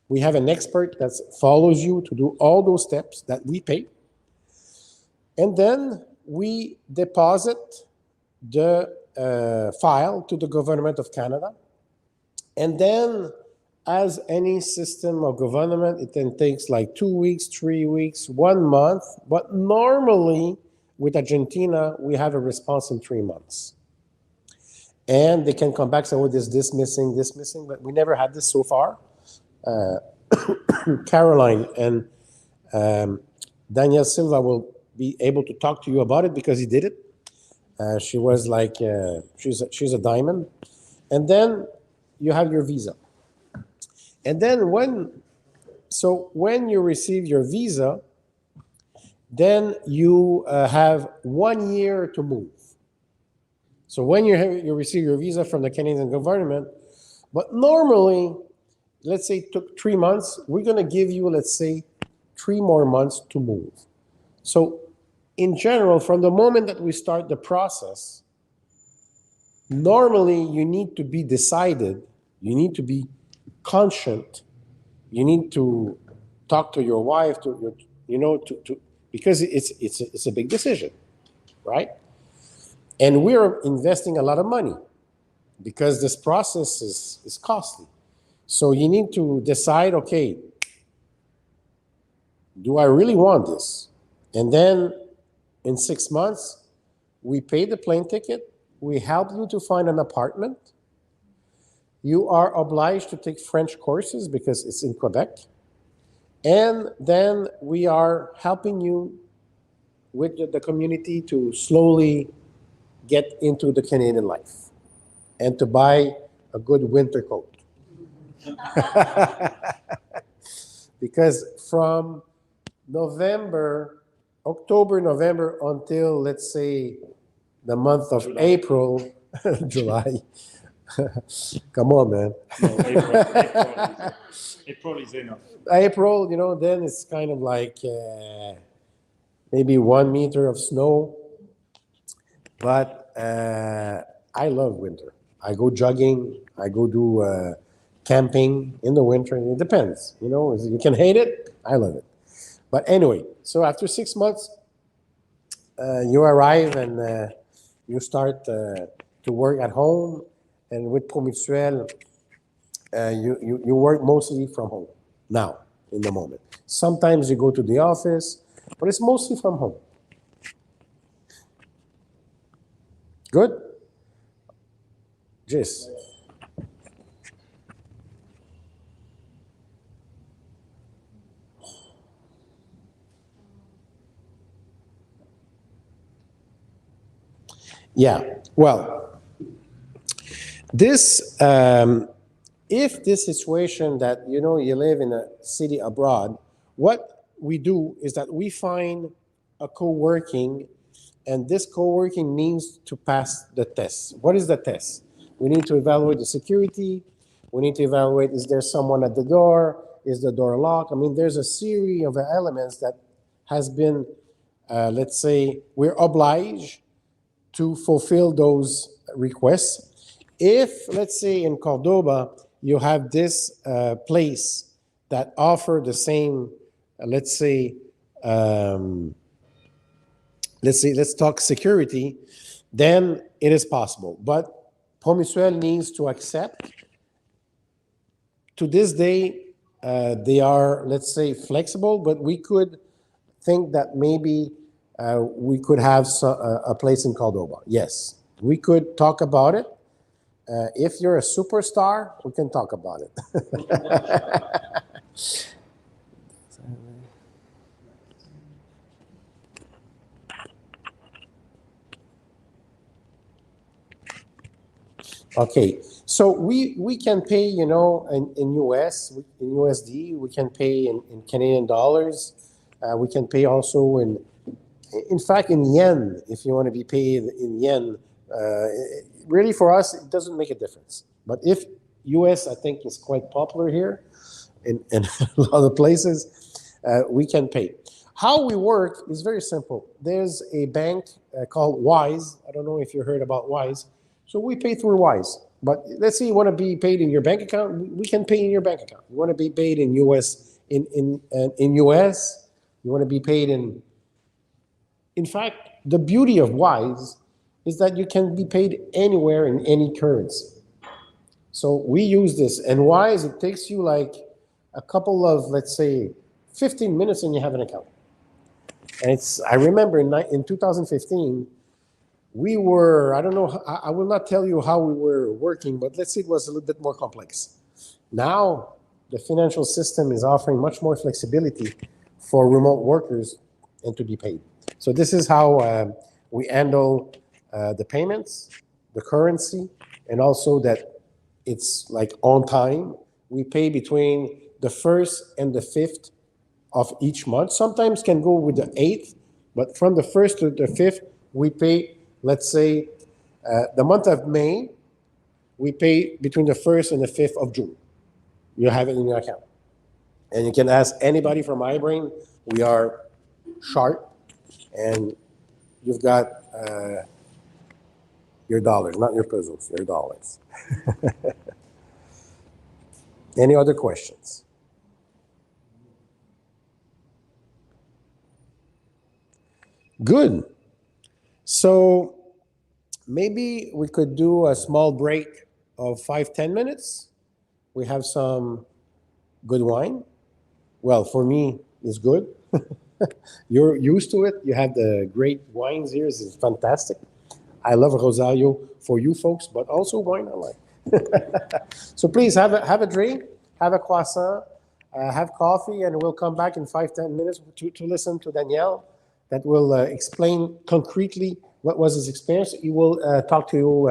Speaker 1: we have an expert that follows you to do all those steps that we pay. And then we deposit the file to the government of Canada. And then, as any system of government, it then takes like 2 weeks, 3 weeks, 1 month. But normally, with Argentina, we have a response in 3 months. And they can come back and say, oh, there's this missing, but we never had this so far. Caroline and Daniel Silva will be able to talk to you about it because he did it. She was like, she's a diamond. And then you have your visa. And then when you receive your visa, then you have 1 year to move. So when you receive your visa from the Canadian government, but normally, let's say it took 3 months, we're going to give you, let's say, 3 more months to move. So in general, from the moment that we start the process, normally you need to be decided, you need to be conscient, you need to talk to your wife, because it's a big decision, right? And we're investing a lot of money because this process is costly. So you need to decide, okay, do I really want this? And then in 6 months, we pay the plane ticket, we help you to find an apartment. You are obliged to take French courses because it's in Quebec. And then we are helping you with the community to slowly get into the Canadian life and to buy a good winter coat. Because from October, November until, let's say, the month of April, July. Come on, man.
Speaker 3: No, April is enough.
Speaker 1: April, then it's kind of like maybe 1 meter of snow. But I love winter. I go jogging. I go do camping in the winter. It depends. You can hate it. I love it. But anyway, so after 6 months, you arrive and you start to work at home. And with Promutuel, you work mostly from home now, in the moment. Sometimes you go to the office, but it's mostly from home. Good? Jess. Yeah, well, this, if this situation that, you live in a city abroad, what we do is that we find a co-working, and this co-working needs to pass the test. What is the test? We need to evaluate the security. We need to evaluate, is there someone at the door? Is the door locked? I mean, there's a series of elements that has been, let's say, we're obliged to fulfill those requests. If, let's say, in Cordoba, you have this place that offer the same, let's talk security, then it is possible. But Promutuel needs to accept. To this day, they are, let's say, flexible, but we could think that maybe we could have a place in Cordoba. Yes, we could talk about it. If you're a superstar, we can talk about it. Okay, so we can pay, in US, in USD, we can pay in Canadian dollars. We can pay also in fact, in yen, if you want to be paid in yen. Really, for us, it doesn't make a difference. But if US, I think, is quite popular here in a lot of places, we can pay. How we work is very simple. There's a bank called Wise. I don't know if you heard about Wise. So we pay through Wise. But let's say you want to be paid in your bank account, we can pay in your bank account. You want to be paid in US, in US, you want to be paid in fact, the beauty of Wise is that you can be paid anywhere in any currency. So we use this. And Wise, it takes you like a couple of, let's say, 15 minutes and you have an account. And I remember in 2015, we were, I don't know, I will not tell you how we were working, but let's say it was a little bit more complex. Now, the financial system is offering much more flexibility for remote workers and to be paid. So this is how we handle the payments, the currency, and also that it's like on time. We pay between the 1st and the 5th of each month. Sometimes can go with the 8th, but from the 1st to the 5th, we pay, let's say, the month of May, we pay between the 1st and the 5th of June. You have it in your account. And you can ask anybody from iBrain. We are sharp. And you've got your dollars, not your pesos, your dollars. Any other questions? Good. So maybe we could do a small break of 5-10 minutes. We have some good wine. Well, for me, it's good. You're used to it. You have the great wines here. It's fantastic. I love Rosario for you folks, but also wine I like. So please have a drink, have a croissant, have coffee, and we'll come back in 5-10 minutes to listen to Danielle that will explain concretely what was his experience. He will talk to you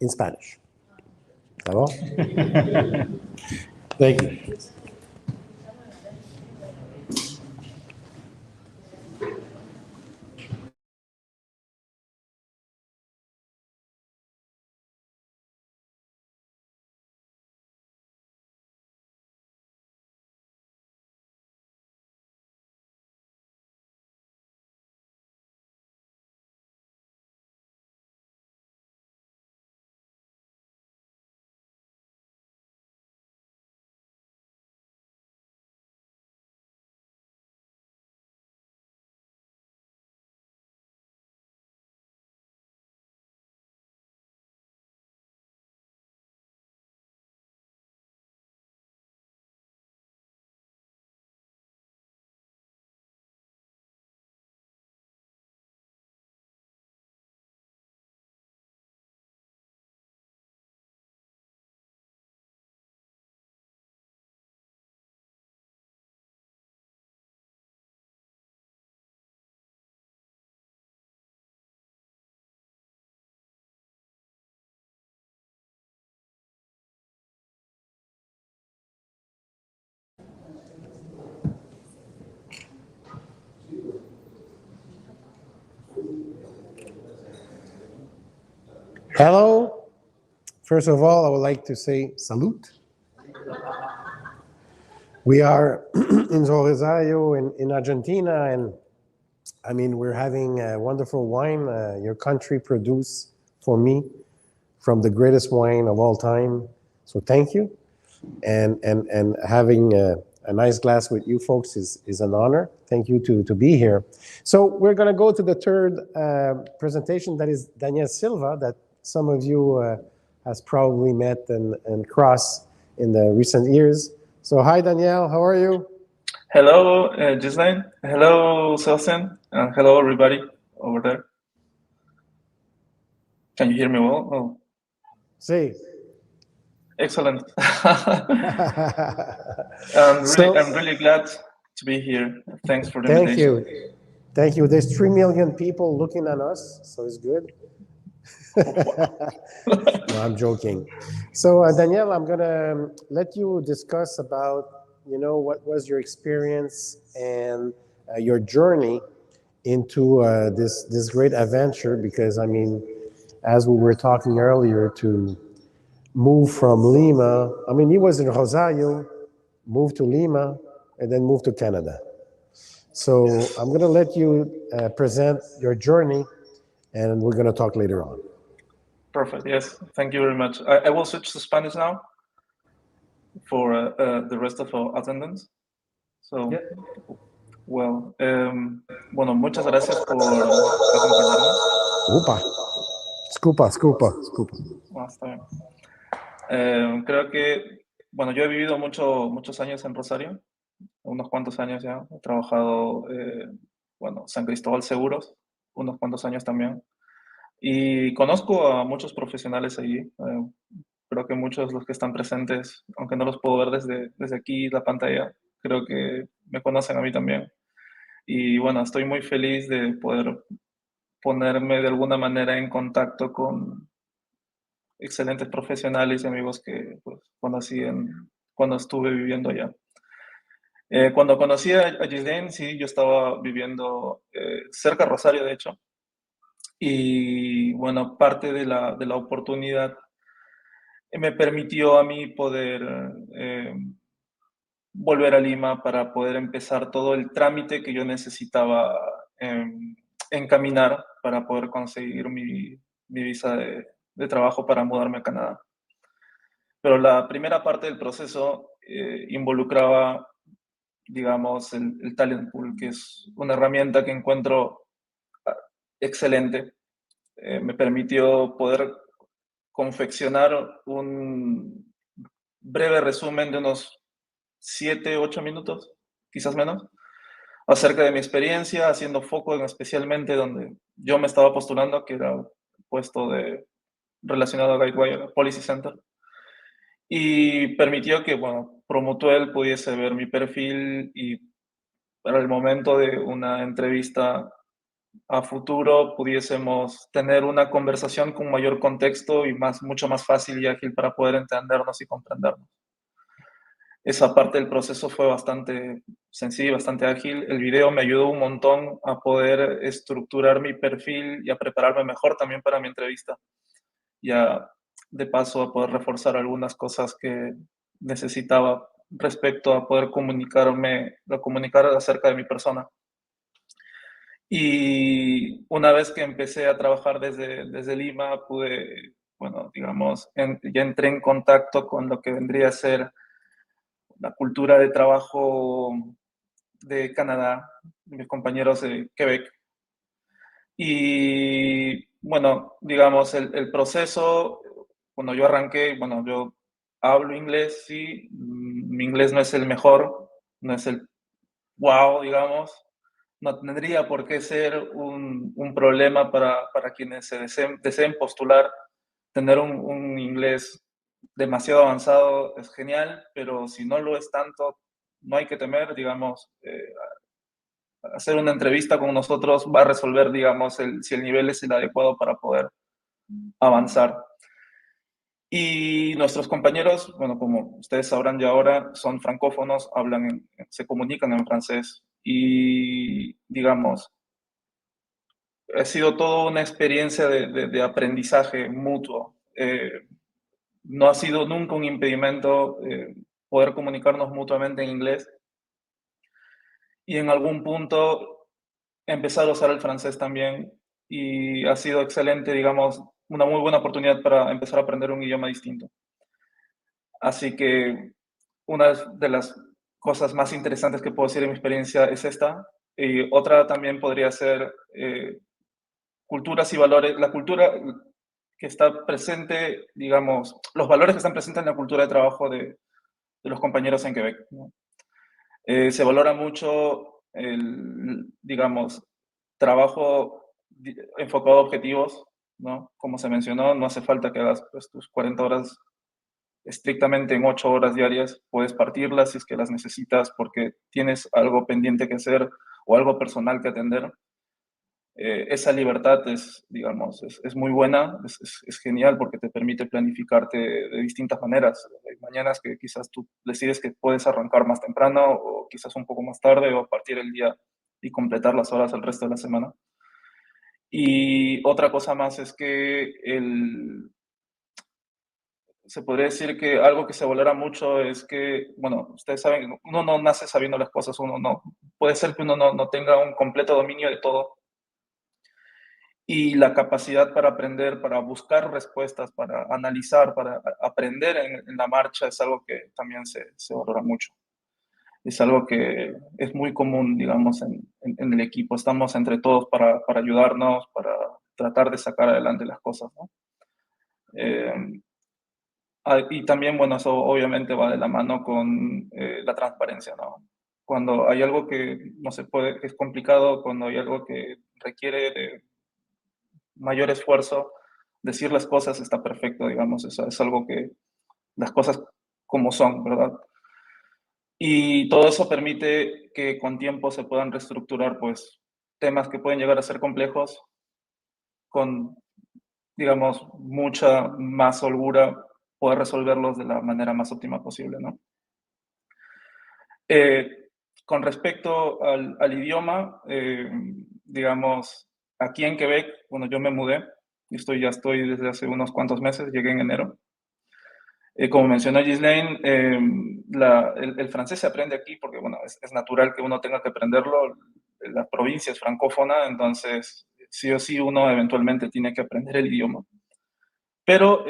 Speaker 1: in Spanish. ¿Tá bom? Thank you. Hello. First of all, I would like to say salute. We are in Rosario in Argentina, and I mean, we're having a wonderful wine your country produced for me from the greatest wine of all time. So thank you. And having a nice glass with you folks is an honor. Thank you to be here. So we're going to go to the third presentation. That is Daniel Silva, that some of you has probably met and crossed in the recent years. So hi, Daniel. How are you?
Speaker 5: Hello, Ghislaine. Hello, Celsin. And hello, everybody over there. Can you hear me well? Oh.
Speaker 1: Sí.
Speaker 5: Excellent. I'm really glad to be here. Thanks for the invitation.
Speaker 1: Thank you. Thank you. There's 3 million people looking at us, so it's good. No, I'm joking. So Danielle, I'm gonna let you discuss about, what was your experience and your journey into this great adventure, because I mean, as we were talking earlier, to move from Lima, I mean, he was in Rosario, moved to Lima, and then moved to Canada. So I'm going to let you present your journey, and we're going to talk later on.
Speaker 5: Perfect. Yes. Thank you very much. I will switch to Spanish now for the rest of our attendance. So, yeah. Well, bueno, muchas gracias por acompañarme.
Speaker 1: Scupa.
Speaker 5: Ah, está bien. Creo que, bueno, yo he vivido muchos años en Rosario, unos cuantos años ya. He trabajado, bueno, San Cristóbal Seguros, unos cuantos años también. Y conozco a muchos profesionales allí. Creo que muchos de los que están presentes, aunque no los puedo ver desde aquí, la pantalla, creo que me conocen a mí también. Y bueno, estoy muy feliz de poder ponerme de alguna manera en contacto con excelentes profesionales y amigos que pues, conocí cuando estuve viviendo allá. Cuando conocí a Ghislaine, sí, yo estaba viviendo cerca de Rosario, de hecho. Y bueno, parte de la oportunidad me permitió a mí poder volver a Lima para poder empezar todo el trámite que yo necesitaba encaminar para poder conseguir mi visa de trabajo para mudarme a Canadá. Pero la primera parte del proceso involucraba, digamos, el talent pool, que es una herramienta que encuentro excelente. Me permitió poder confeccionar un breve resumen de unos 7, 8 minutos, quizás menos, acerca de mi experiencia, haciendo foco en especialmente donde yo me estaba postulando, que era el puesto relacionado a Guidewire Policy Center. Y permitió que, bueno, Promutuel pudiese ver mi perfil y para el momento de una entrevista a futuro pudiésemos tener una conversación con mayor contexto y mucho más fácil y ágil para poder entendernos y comprendernos. Esa parte del proceso fue bastante sencilla, bastante ágil. El video me ayudó un montón a poder estructurar mi perfil y a prepararme mejor también para mi entrevista. Ya de paso a poder reforzar algunas cosas que necesitaba respecto a poder comunicar acerca de mi persona. Y una vez que empecé a trabajar desde Lima, pude, bueno, digamos, ya entré en contacto con lo que vendría a ser la cultura de trabajo de Canadá, mis compañeros de Quebec. Y bueno, digamos, el proceso, cuando yo arranqué, bueno, yo hablo inglés, sí, mi inglés no es el mejor, no es el wow, digamos, no tendría por qué ser un problema para quienes deseen postular. Tener un inglés demasiado avanzado es genial, pero si no lo es tanto, no hay que temer, digamos, hacer una entrevista con nosotros va a resolver, digamos, si el nivel es el adecuado para poder avanzar. Y nuestros compañeros, bueno, como ustedes sabrán ya ahora, son francófonos, se comunican en francés y, digamos, ha sido toda una experiencia de aprendizaje mutuo. No ha sido nunca un impedimento poder comunicarnos mutuamente en inglés y en algún punto empezar a usar el francés también y ha sido excelente, digamos, una muy buena oportunidad para empezar a aprender un idioma distinto. Así que una de las cosas más interesantes que puedo decir en mi experiencia es esta. Y otra también podría ser culturas y valores. La cultura que está presente, digamos, los valores que están presentes en la cultura de trabajo de los compañeros en Quebec, ¿no? Se valora mucho el, digamos, trabajo enfocado a objetivos, ¿no? Como se mencionó, no hace falta que hagas pues, tus 40 horas estrictamente en 8 horas diarias, puedes partirlas si es que las necesitas porque tienes algo pendiente que hacer o algo personal que atender. Esa libertad es, digamos, es muy buena, es genial porque te permite planificarte de distintas maneras. Hay mañanas que quizás tú decides que puedes arrancar más temprano o quizás un poco más tarde o partir el día y completar las horas el resto de la semana. Y otra cosa más es que se podría decir que algo que se valora mucho es que, bueno, ustedes saben, uno no nace sabiendo las cosas, uno no, puede ser que uno no tenga un completo dominio de todo, y la capacidad para aprender, para buscar respuestas, para analizar, para aprender en la marcha es algo que también se valora mucho. Es algo que es muy común, digamos, en el equipo. Estamos entre todos para ayudarnos, para tratar de sacar adelante las cosas, ¿no? Y también, bueno, eso obviamente va de la mano con la transparencia, ¿no? Cuando hay algo que no se puede, es complicado, cuando hay algo que requiere de mayor esfuerzo, decir las cosas está perfecto, digamos, es algo que las cosas como son, ¿verdad? Y todo eso permite que con tiempo se puedan reestructurar, pues, temas que pueden llegar a ser complejos con, digamos, mucha más holgura, poder resolverlos de la manera más óptima posible, ¿no? Eh, con respecto al idioma, digamos, aquí en Quebec, bueno, yo me mudé, ya estoy desde hace unos cuantos meses, llegué en enero. Como mencionó Ghislaine, el francés se aprende aquí porque, bueno, es natural que uno tenga que aprenderlo. La provincia es francófona, entonces sí o sí uno eventualmente tiene que aprender el idioma. Pero,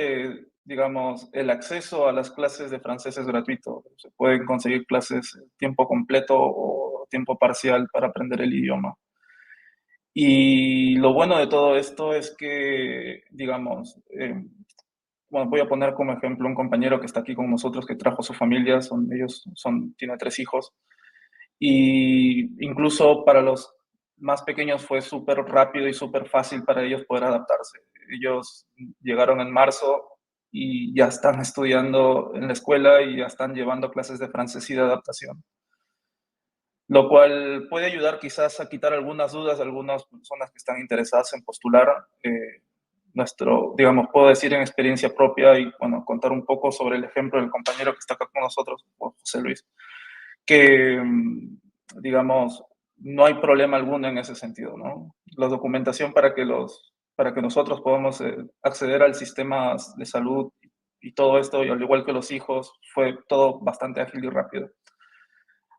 Speaker 5: digamos, el acceso a las clases de francés es gratuito. Se pueden conseguir clases tiempo completo o tiempo parcial para aprender el idioma. Y lo bueno de todo esto es que, digamos, bueno, voy a poner como ejemplo un compañero que está aquí con nosotros que trajo su familia, tiene 3 hijos. Y incluso para los más pequeños fue súper rápido y súper fácil para ellos poder adaptarse. Ellos llegaron en marzo y ya están estudiando en la escuela y ya están llevando clases de francés y de adaptación, lo cual puede ayudar quizás a quitar algunas dudas de algunas personas que están interesadas en postular. Digamos, puedo decir en experiencia propia y, bueno, contar un poco sobre el ejemplo del compañero que está acá con nosotros, José Luis, que, digamos, no hay problema alguno en ese sentido, ¿no? La documentación para que nosotros podamos acceder al sistema de salud y todo esto, y al igual que los hijos, fue todo bastante ágil y rápido.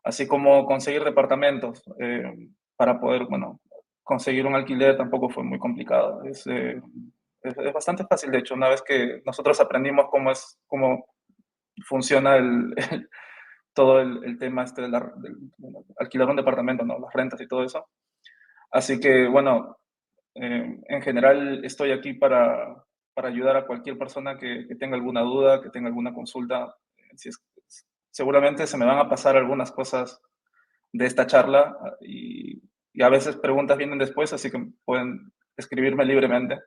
Speaker 5: Así como conseguir departamentos para poder, bueno, conseguir un alquiler tampoco fue muy complicado. Es bastante fácil, de hecho, una vez que nosotros aprendimos cómo funciona todo el tema bueno, alquilar un departamento, ¿no? Las rentas y todo eso. Así que, bueno, en general estoy aquí para ayudar a cualquier persona que tenga alguna duda, que tenga alguna consulta. Si es, seguramente se me van a pasar algunas cosas de esta charla y a veces preguntas vienen después, así que pueden escribirme libremente.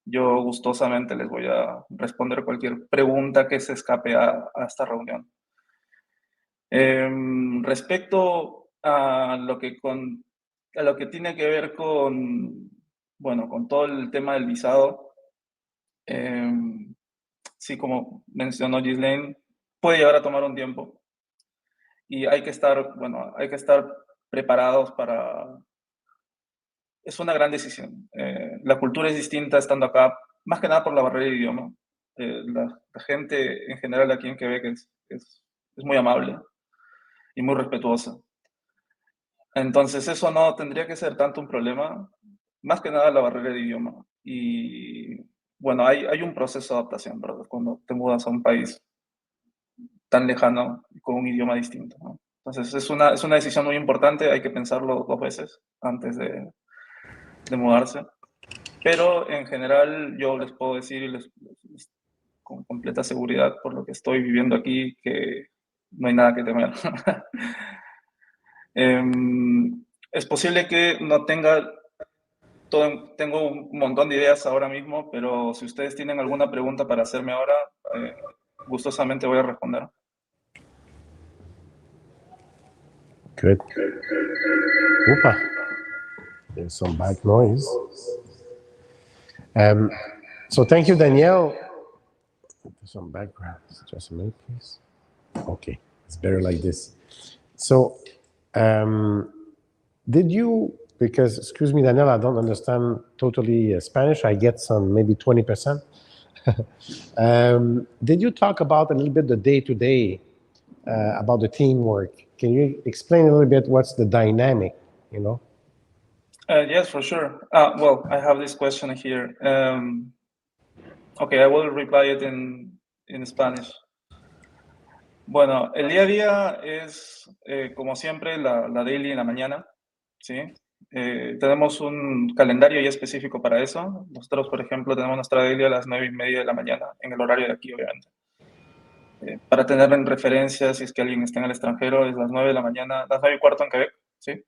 Speaker 5: Yo gustosamente les voy a responder cualquier pregunta que se escape a esta reunión. Respecto a a lo que tiene que ver bueno, con todo el tema del visado, sí, como mencionó Ghislaine, puede llegar a tomar un tiempo y hay que estar, bueno, hay que estar preparados Es una gran decisión. La cultura es distinta estando acá, más que nada por la barrera de idioma. La gente en general aquí en Quebec es muy amable y muy respetuosa. Entonces eso no tendría que ser tanto un problema, más que nada la barrera de idioma. Y bueno, hay un proceso de adaptación, ¿verdad? Cuando te mudas a un país tan lejano y con un idioma distinto, ¿no? Entonces es una decisión muy importante, hay que pensarlo 2 veces antes de mudarse. Pero en general yo les puedo decir con completa seguridad por lo que estoy viviendo aquí que no hay nada que temer. Es posible que no tengo un montón de ideas ahora mismo, pero si ustedes tienen alguna pregunta para hacerme ahora, gustosamente voy a responder.
Speaker 1: Good. Opa, there's some back noise. So thank you, Danielle. Some background. Just a minute, please. Okay, it's better like this. So, did you, because, excuse me, Danielle, I don't understand totally Spanish. I get some, maybe 20%. Did you talk about a little bit the day-to-day, about the teamwork? Can you explain a little bit what's the dynamic, you know?
Speaker 5: Yes, for sure. Well, I have this question here. Okay, I will reply it in Spanish. Bueno, el día a día es, como siempre, la daily en la mañana, ¿sí? Tenemos un calendario ya específico para eso. Nosotros, por ejemplo, tenemos nuestra daily a las 9:30 de la mañana, en el horario de aquí, obviamente. Para tener en referencia, si es que alguien está en el extranjero, es las 9 de la mañana, las 9:15 en Quebec, ¿sí?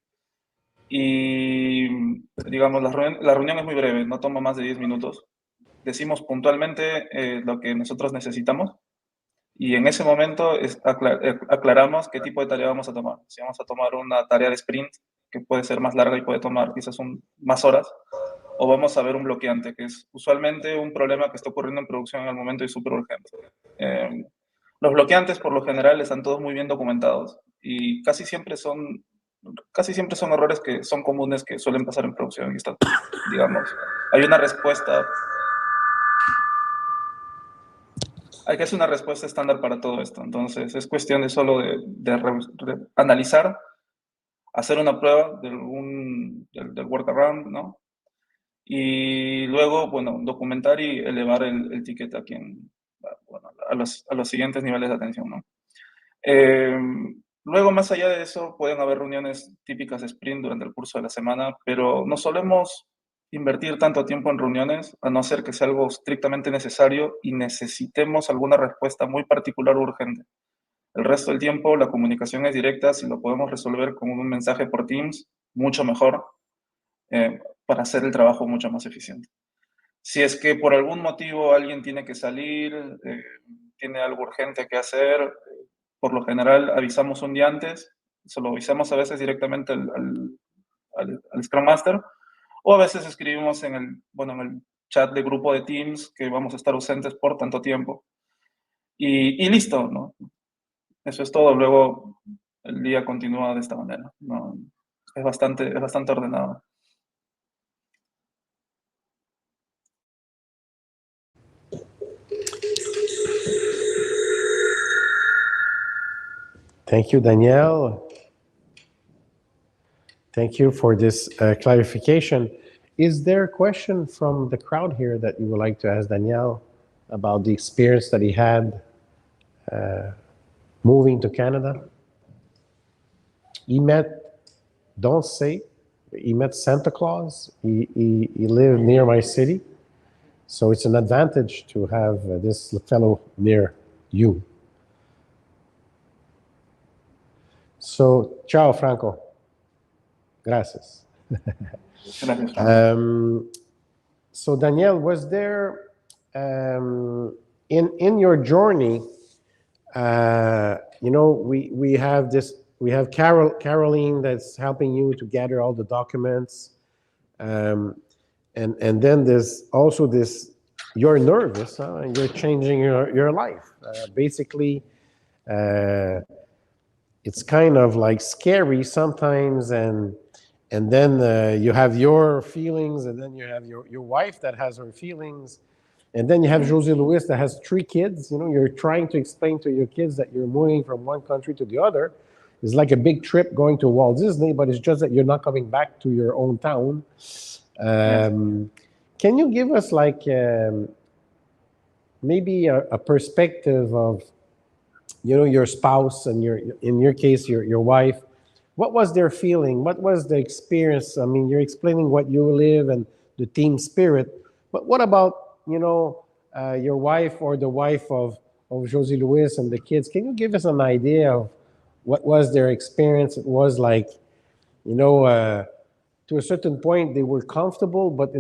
Speaker 5: Y, digamos, la reunión es muy breve, no toma más de 10 minutos. Decimos puntualmente lo que nosotros necesitamos y en ese momento aclaramos qué tipo de tarea vamos a tomar. Si vamos a tomar una tarea de sprint, que puede ser más larga y puede tomar quizás más horas, o vamos a ver un bloqueante, que es usualmente un problema que está ocurriendo en producción en el momento y súper urgente. Los bloqueantes, por lo general, están todos muy bien documentados y casi siempre son errores que son comunes que suelen pasar en producción y está, digamos, hay una respuesta. Hay que hacer una respuesta estándar para todo esto. Entonces, es cuestión de solo de analizar, hacer una prueba del workaround, ¿no? Y luego, bueno, documentar y elevar el ticket bueno, a los siguientes niveles de atención, ¿no? Luego, más allá de eso, pueden haber reuniones típicas de sprint durante el curso de la semana, pero no solemos invertir tanto tiempo en reuniones, a no ser que sea algo estrictamente necesario y necesitemos alguna respuesta muy particular o urgente. El resto del tiempo la comunicación es directa, si lo podemos resolver con un mensaje por Teams, mucho mejor, para hacer el trabajo mucho más eficiente. Si es que por algún motivo alguien tiene que salir, tiene algo urgente que hacer, por lo general avisamos un día antes, se lo avisamos a veces directamente al Scrum Master, o a veces escribimos en el chat de grupo de Teams que vamos a estar ausentes por tanto tiempo. Y listo, ¿no? Eso es todo. Luego el día continúa de esta manera. ¿No? Es bastante ordenado.
Speaker 1: Thank you, Danielle. Thank you for this clarification. Is there a question from the crowd here that you would like to ask Danielle about the experience that he had moving to Canada? He met, don't say, he met Santa Claus. He lived near my city. So it's an advantage to have this fellow near you. So, ciao, Franco. Gracias.
Speaker 5: Gracias.
Speaker 1: So, Danielle, was there in your journey? You know, we have Caroline that's helping you to gather all the documents, and then there's also this. You're nervous, huh? And you're changing your life. Basically, it's kind of like scary sometimes, and then you have your feelings, and then you have your wife that has her feelings, and then you have José Luis that has 3 kids. You know, you're trying to explain to your kids that you're moving from one country to the other. It's like a big trip going to Walt Disney, but it's just that you're not coming back to your own town. Can you give us like maybe a perspective of, you know, your spouse and in your case, your wife? What was their feeling? What was the experience? I mean, you're explaining what you live and the team spirit, but what about, you know, your wife or the wife of José Luis and the kids? Can you give us an idea of what was their experience? It was like, you know, to a certain point they were comfortable, but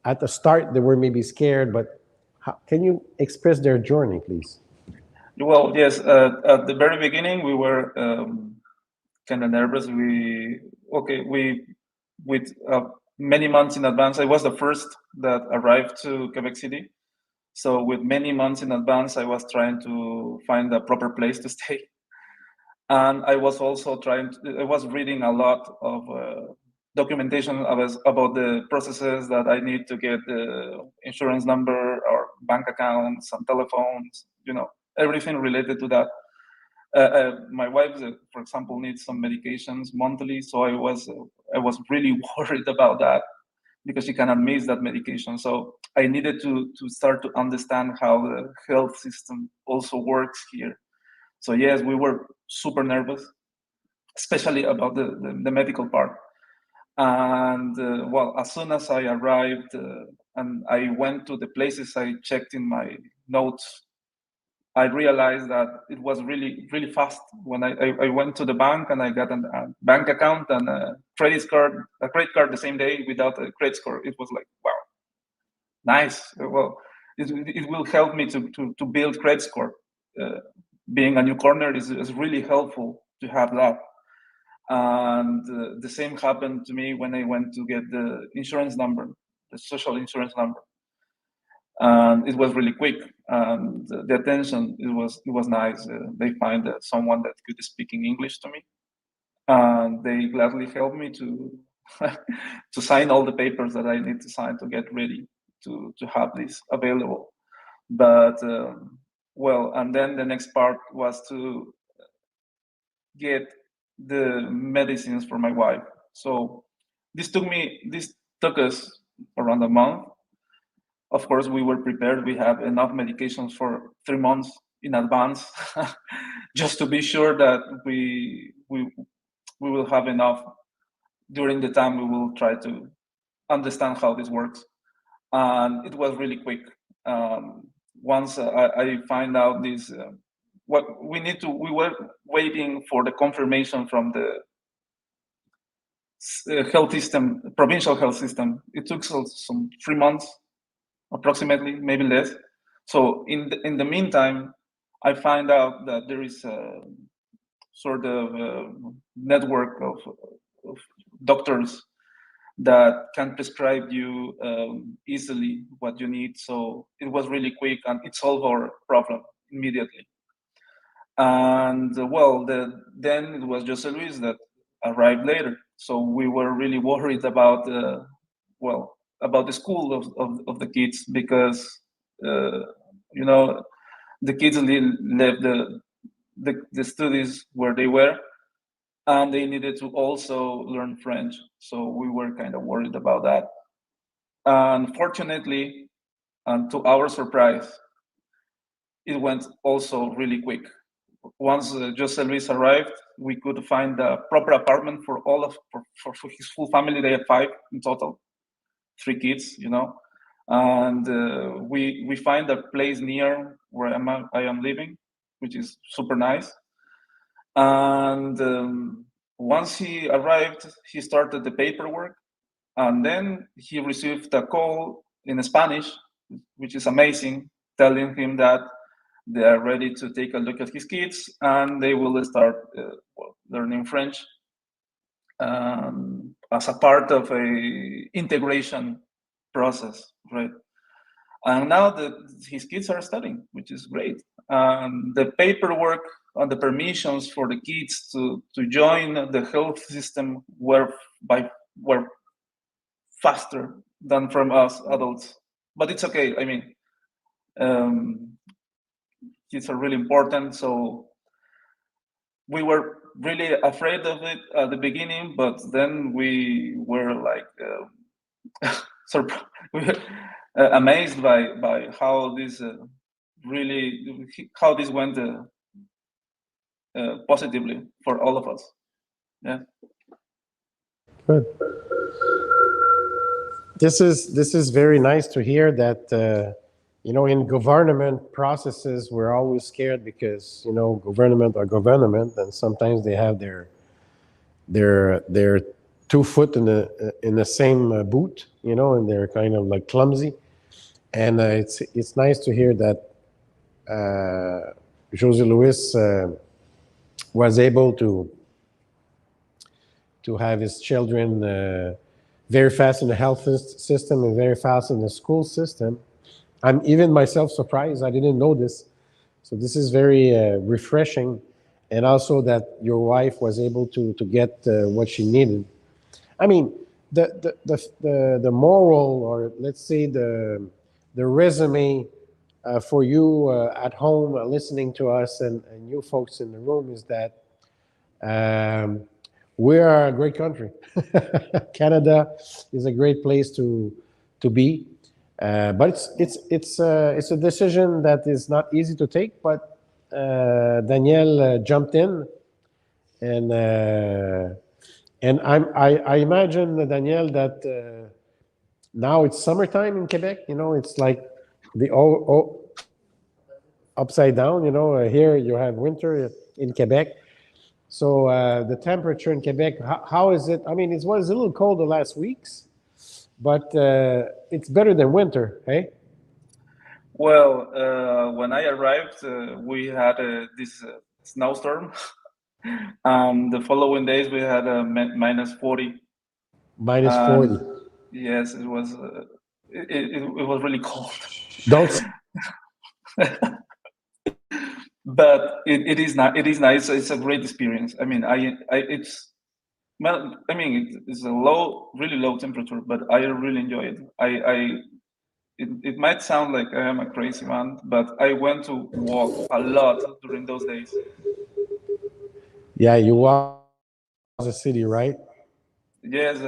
Speaker 1: at the start they were maybe scared. But can you express their journey, please?
Speaker 5: Well, yes. At the very beginning, we were kind of nervous. With many months in advance. I was the first that arrived to Quebec City. So with many months in advance, I was trying to find a proper place to stay. And I was also I was reading a lot of documentation about the processes that I need to get the insurance number or bank accounts and telephones, you know, everything related to that. My wife, for example, needs some medications monthly, so I was really worried about that because she cannot miss that medication. So I needed to start to understand how the health system also works here. So yes, we were super nervous, especially about the medical part. And well, as soon as I arrived and I went to the places I checked in my notes, I realized that it was really, really fast. When I went to the bank and I got a bank account and a credit card the same day without a credit score, it was like, wow, nice. Well, it will help me to build credit score. Being a new corner is really helpful to have that. And the same happened to me when I went to get the insurance number, the social insurance number. And it was really quick. And the attention, it was nice. They find someone that could speak in English to me, and they gladly helped me to to sign all the papers that I need to sign to get ready to have this available. But well, and then the next part was to get the medicines for my wife. So this took us around a month. Of course, we were prepared. We have enough medications for 3 months in advance, just to be sure that we will have enough. During the time, we will try to understand how this works. And it was really quick. Once I find out this, we were waiting for the confirmation from the health system, provincial health system. It took some 3 months, approximately, maybe less. So in the meantime, I find out that there is a sort of network of doctors that can prescribe you easily what you need. So it was really quick, and it solved our problem immediately. And then it was Jose Luis that arrived later. So we were really worried about about the school of the kids, because you know, the kids left the studies where they were, and they needed to also learn French. So we were kind of worried about that. Unfortunately, and to our surprise, it went also really quick. Once Jose Luis arrived, we could find a proper apartment for for his full family. They had 5 in total, 3 kids, you know. And we find a place near where I am living, which is super nice. And once he arrived, he started the paperwork, and then he received a call in Spanish, which is amazing, telling him that they are ready to take a look at his kids and they will start learning French as a part of a integration process, right? And now his kids are studying, which is great. The paperwork and the permissions for the kids to join the health system were faster than from us adults. But it's okay. I mean, kids are really important. So we were really afraid of it at the beginning, but then we were like we were amazed by how this how this went positively for all of us. Yeah.
Speaker 1: Good. This is very nice to hear that. You know, in government processes, we're always scared because, you know, government are government, and sometimes they have their 2 foot in the same boot, you know, and they're kind of like clumsy. And it's nice to hear that Jose Luis was able to have his children very fast in the health system and very fast in the school system. I'm even myself surprised. I didn't know this. So this is very refreshing. And also that your wife was able to get what she needed. I mean, the moral, or let's say the resume for you at home listening to us, and you folks in the room, is that we are a great country. Canada is a great place to be. But it's a decision that is not easy to take. But Daniel jumped in, and I imagine, Daniel, that now it's summertime in Quebec. You know, it's like the all upside down. You know, here you have winter in Quebec. So the temperature in Quebec, how is it? I mean, it was a little cold the last weeks, but it's better than winter, hey?
Speaker 5: Well, when I arrived, we had this snowstorm. The following days, we had a minus 40.
Speaker 1: Minus 40.
Speaker 5: Yes, it was. It was really cold.
Speaker 1: Don't.
Speaker 5: But it is not. It is nice. It's a great experience. I mean, it's. Well, I mean, it's a really low temperature, but I really enjoy it. It might sound like I am a crazy man, but I went to walk a lot during those days.
Speaker 1: Yeah, you walk the city, right?
Speaker 5: Yes,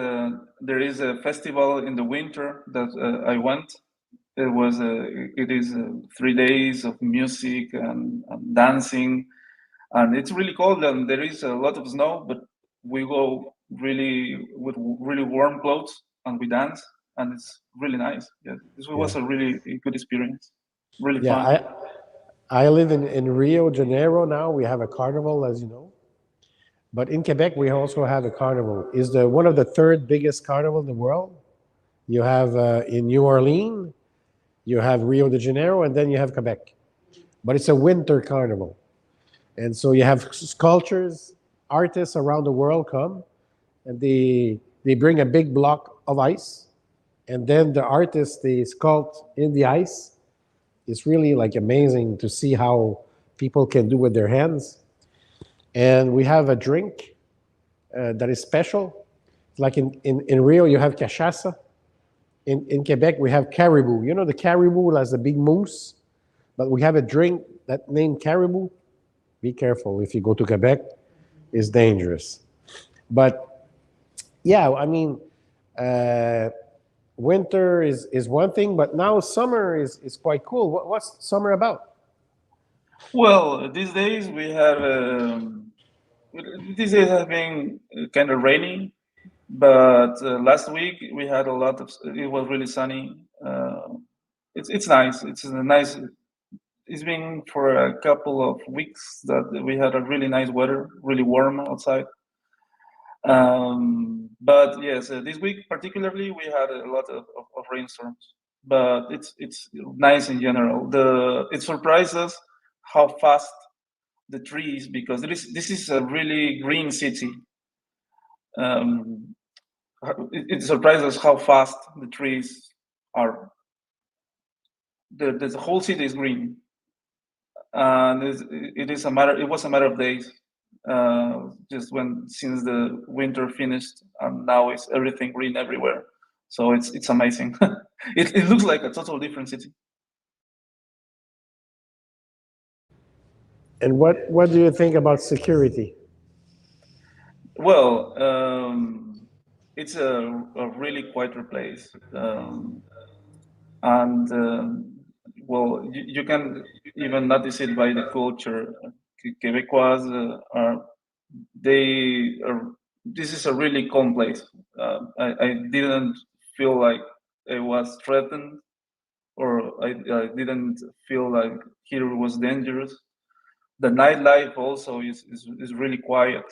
Speaker 5: there is a festival in the winter that I went. It is 3 days of music and dancing, and it's really cold and there is a lot of snow, but we go really with really warm clothes and we dance, and it's really nice. Yeah, this was
Speaker 1: Yeah.
Speaker 5: a really good experience, really
Speaker 1: Yeah,
Speaker 5: fun.
Speaker 1: I live in Rio de Janeiro now. We have a carnival, as you know. But in Quebec, we also have a carnival. It's one of the third biggest carnival in the world. You have in New Orleans, you have Rio de Janeiro, and then you have Quebec. But it's a winter carnival. And so you have sculptures, artists around the world come, and they bring a big block of ice, and then the artists, they sculpt in the ice. It's really like amazing to see how people can do with their hands. And we have a drink that is special. Like in Rio, you have cachaça. In Quebec, we have caribou. You know the caribou has a big moose, but we have a drink that named caribou. Be careful if you go to Quebec, it's dangerous. But yeah, I mean, winter is one thing, but now summer is quite cool. What's summer about?
Speaker 5: Well, these days we have these days have been kind of rainy, but last week we had a lot of. It was really sunny. It's nice. It's a nice. It's been for a couple of weeks that we had a really nice weather, really warm outside. But yes, this week particularly we had a lot of rainstorms. But it's nice in general. It surprised us how fast the trees, because this is a really green city. Um, it surprised us how fast the trees are. The whole city is green, and it was a matter of days. Just since the winter finished, and now it's everything green everywhere. So it's amazing. It looks like a total different city.
Speaker 1: And what do you think about security?
Speaker 5: Well, it's a really quieter place, and well, you can even notice it by the culture. Quebecois are they are. This is a really calm place. I didn't feel like I was threatened, or I didn't feel like here was dangerous. The nightlife also is really quiet.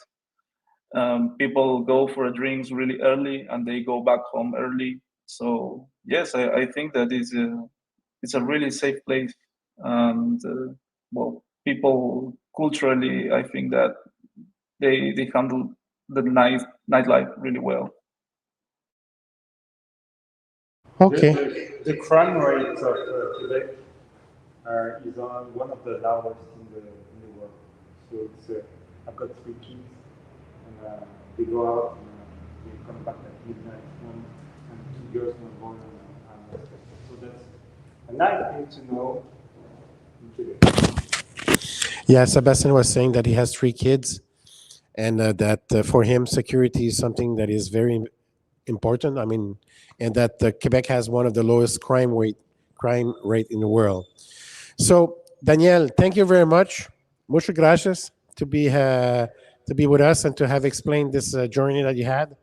Speaker 5: People go for drinks really early and they go back home early. So yes, I think that it's a really safe place. And well, people culturally, I think that they handle the nightlife really well.
Speaker 1: Okay.
Speaker 3: The crime rate of Quebec is on one of the lowest in the world. So I've got three kids, and they go out and they come back at midnight, one and 2 girls, one boy, and so that's a nice thing to know in Quebec.
Speaker 1: Yeah, Sebastian was saying that he has three kids, and that for him, security is something that is very important. I mean, and that Quebec has one of the lowest crime rate in the world. So, Daniel, thank you very much. Muchas gracias to be with us and to have explained this journey that you had.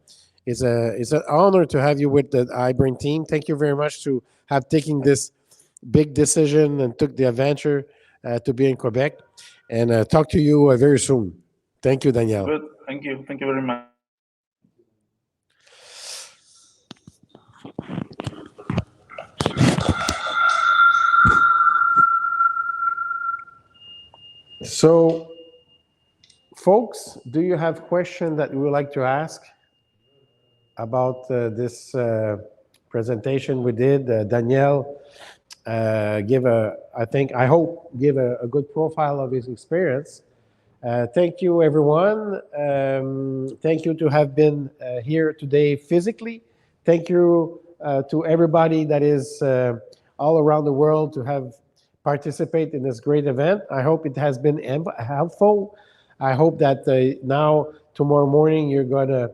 Speaker 1: It's an honor to have you with the iBrain team. Thank you very much to have taken this big decision and took the adventure to be in Quebec. And talk to you very soon. Thank you, Daniel.
Speaker 5: Good. Thank you very much.
Speaker 1: So, folks, do you have questions that you would like to ask about this presentation we did? Danielle I hope, give a good profile of his experience. Thank you, everyone. Thank you to have been here today physically. Thank you to everybody that is all around the world to have participate in this great event. I hope it has been helpful. I hope that now, tomorrow morning, you're going to,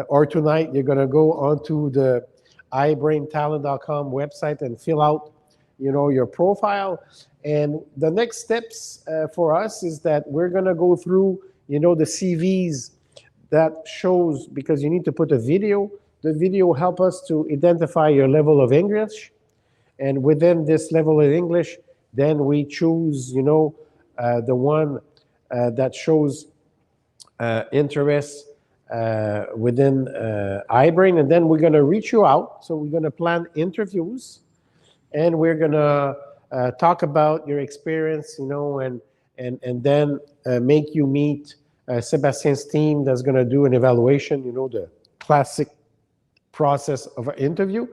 Speaker 1: or tonight, you're going to go onto the iBrainTalent.com website and fill out your profile. And the next steps for us is that we're going to go through, the CVs that shows, because you need to put a video. The video will help us to identify your level of English. And within this level of English, Then we choose, the one that shows interest within iBrain, and then we're going to reach you out. So we're going to plan interviews, and we're going to talk about your experience, and then make you meet Sebastian's team that's going to do an evaluation, the classic process of an interview.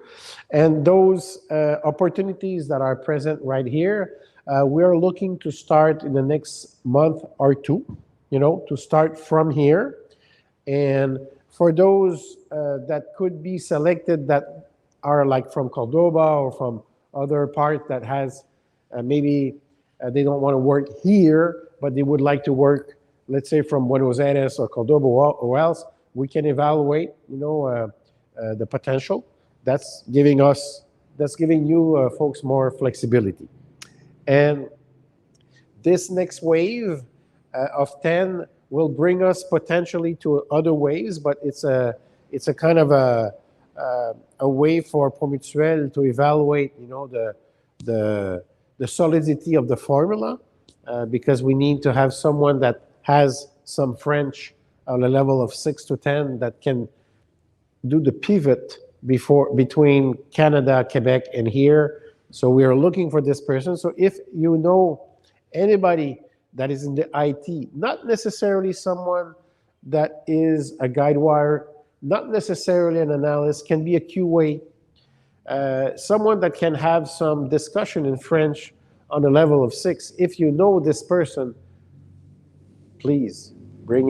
Speaker 1: And those opportunities that are present right here, we're looking to start in the next month or two, to start from here. And for those that could be selected that are like from Cordoba or from other part that has maybe they don't want to work here, but they would like to work, let's say, from Buenos Aires or Cordoba or else, we can evaluate, the potential. That's giving you folks more flexibility. And this next wave of 10 will bring us potentially to other waves, but it's a kind of a way for Promutuel to evaluate, the solidity of the formula, because we need to have someone that has some French on a level of 6 to 10 that can do the pivot between Canada, Quebec, and here. So we are looking for this person. So if you know anybody that is in the IT, not necessarily someone that is a guide wire, not necessarily an analyst, can be a QA, someone that can have some discussion in French on a level of 6. If you know this person, please bring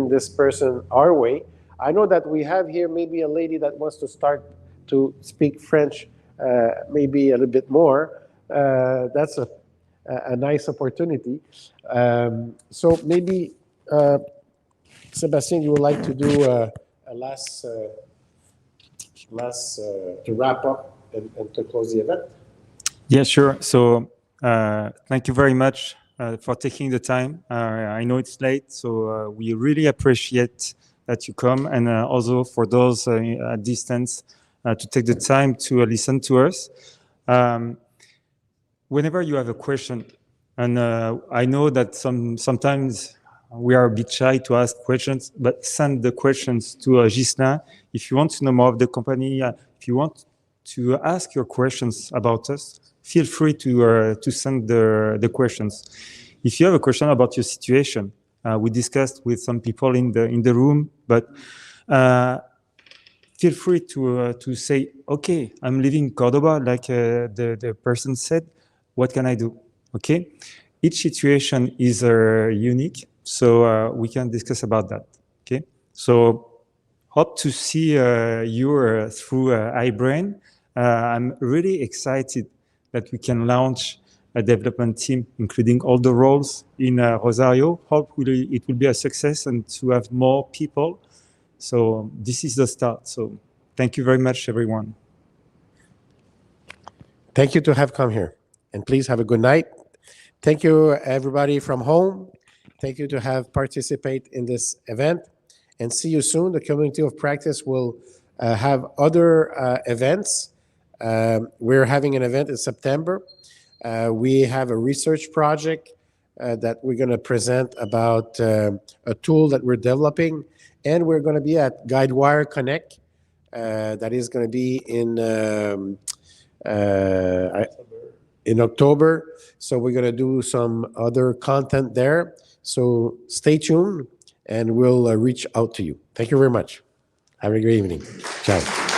Speaker 1: this person our way. I know that we have here maybe a lady that wants to start to speak French, maybe a little bit more. That's a nice opportunity. So maybe, Sebastien, you would like to do a last to wrap up and to close the event?
Speaker 3: Yeah, sure. So thank you very much for taking the time. I know it's late, so we really appreciate that you come, and also for those at distance to take the time to listen to us. Whenever you have a question, and I know that sometimes we are a bit shy to ask questions, but send the questions to Ghislain. If you want to know more of the company, if you want to ask your questions about us, feel free to send the questions. If you have a question about your situation, we discussed with some people in the room, but feel free to say, okay, I'm living in Cordoba, like the person said. What can I do? Okay, each situation is unique, so we can discuss about that. Okay, so hope to see you through iBrain. I'm really excited that we can launch a development team, including all the roles in Rosario. Hopefully it will be a success and to have more people. So this is the start. So thank you very much, everyone.
Speaker 1: Thank you to have come here. And please have a good night. Thank you, everybody from home. Thank you to have participate in this event. And see you soon. The Community of Practice will have other events. We're having an event in September. We have a research project that we're going to present about a tool that we're developing. And we're going to be at GuideWire Connect. That is going to be in October. So we're going to do some other content there. So stay tuned and we'll reach out to you. Thank you very much. Have a great evening. Ciao.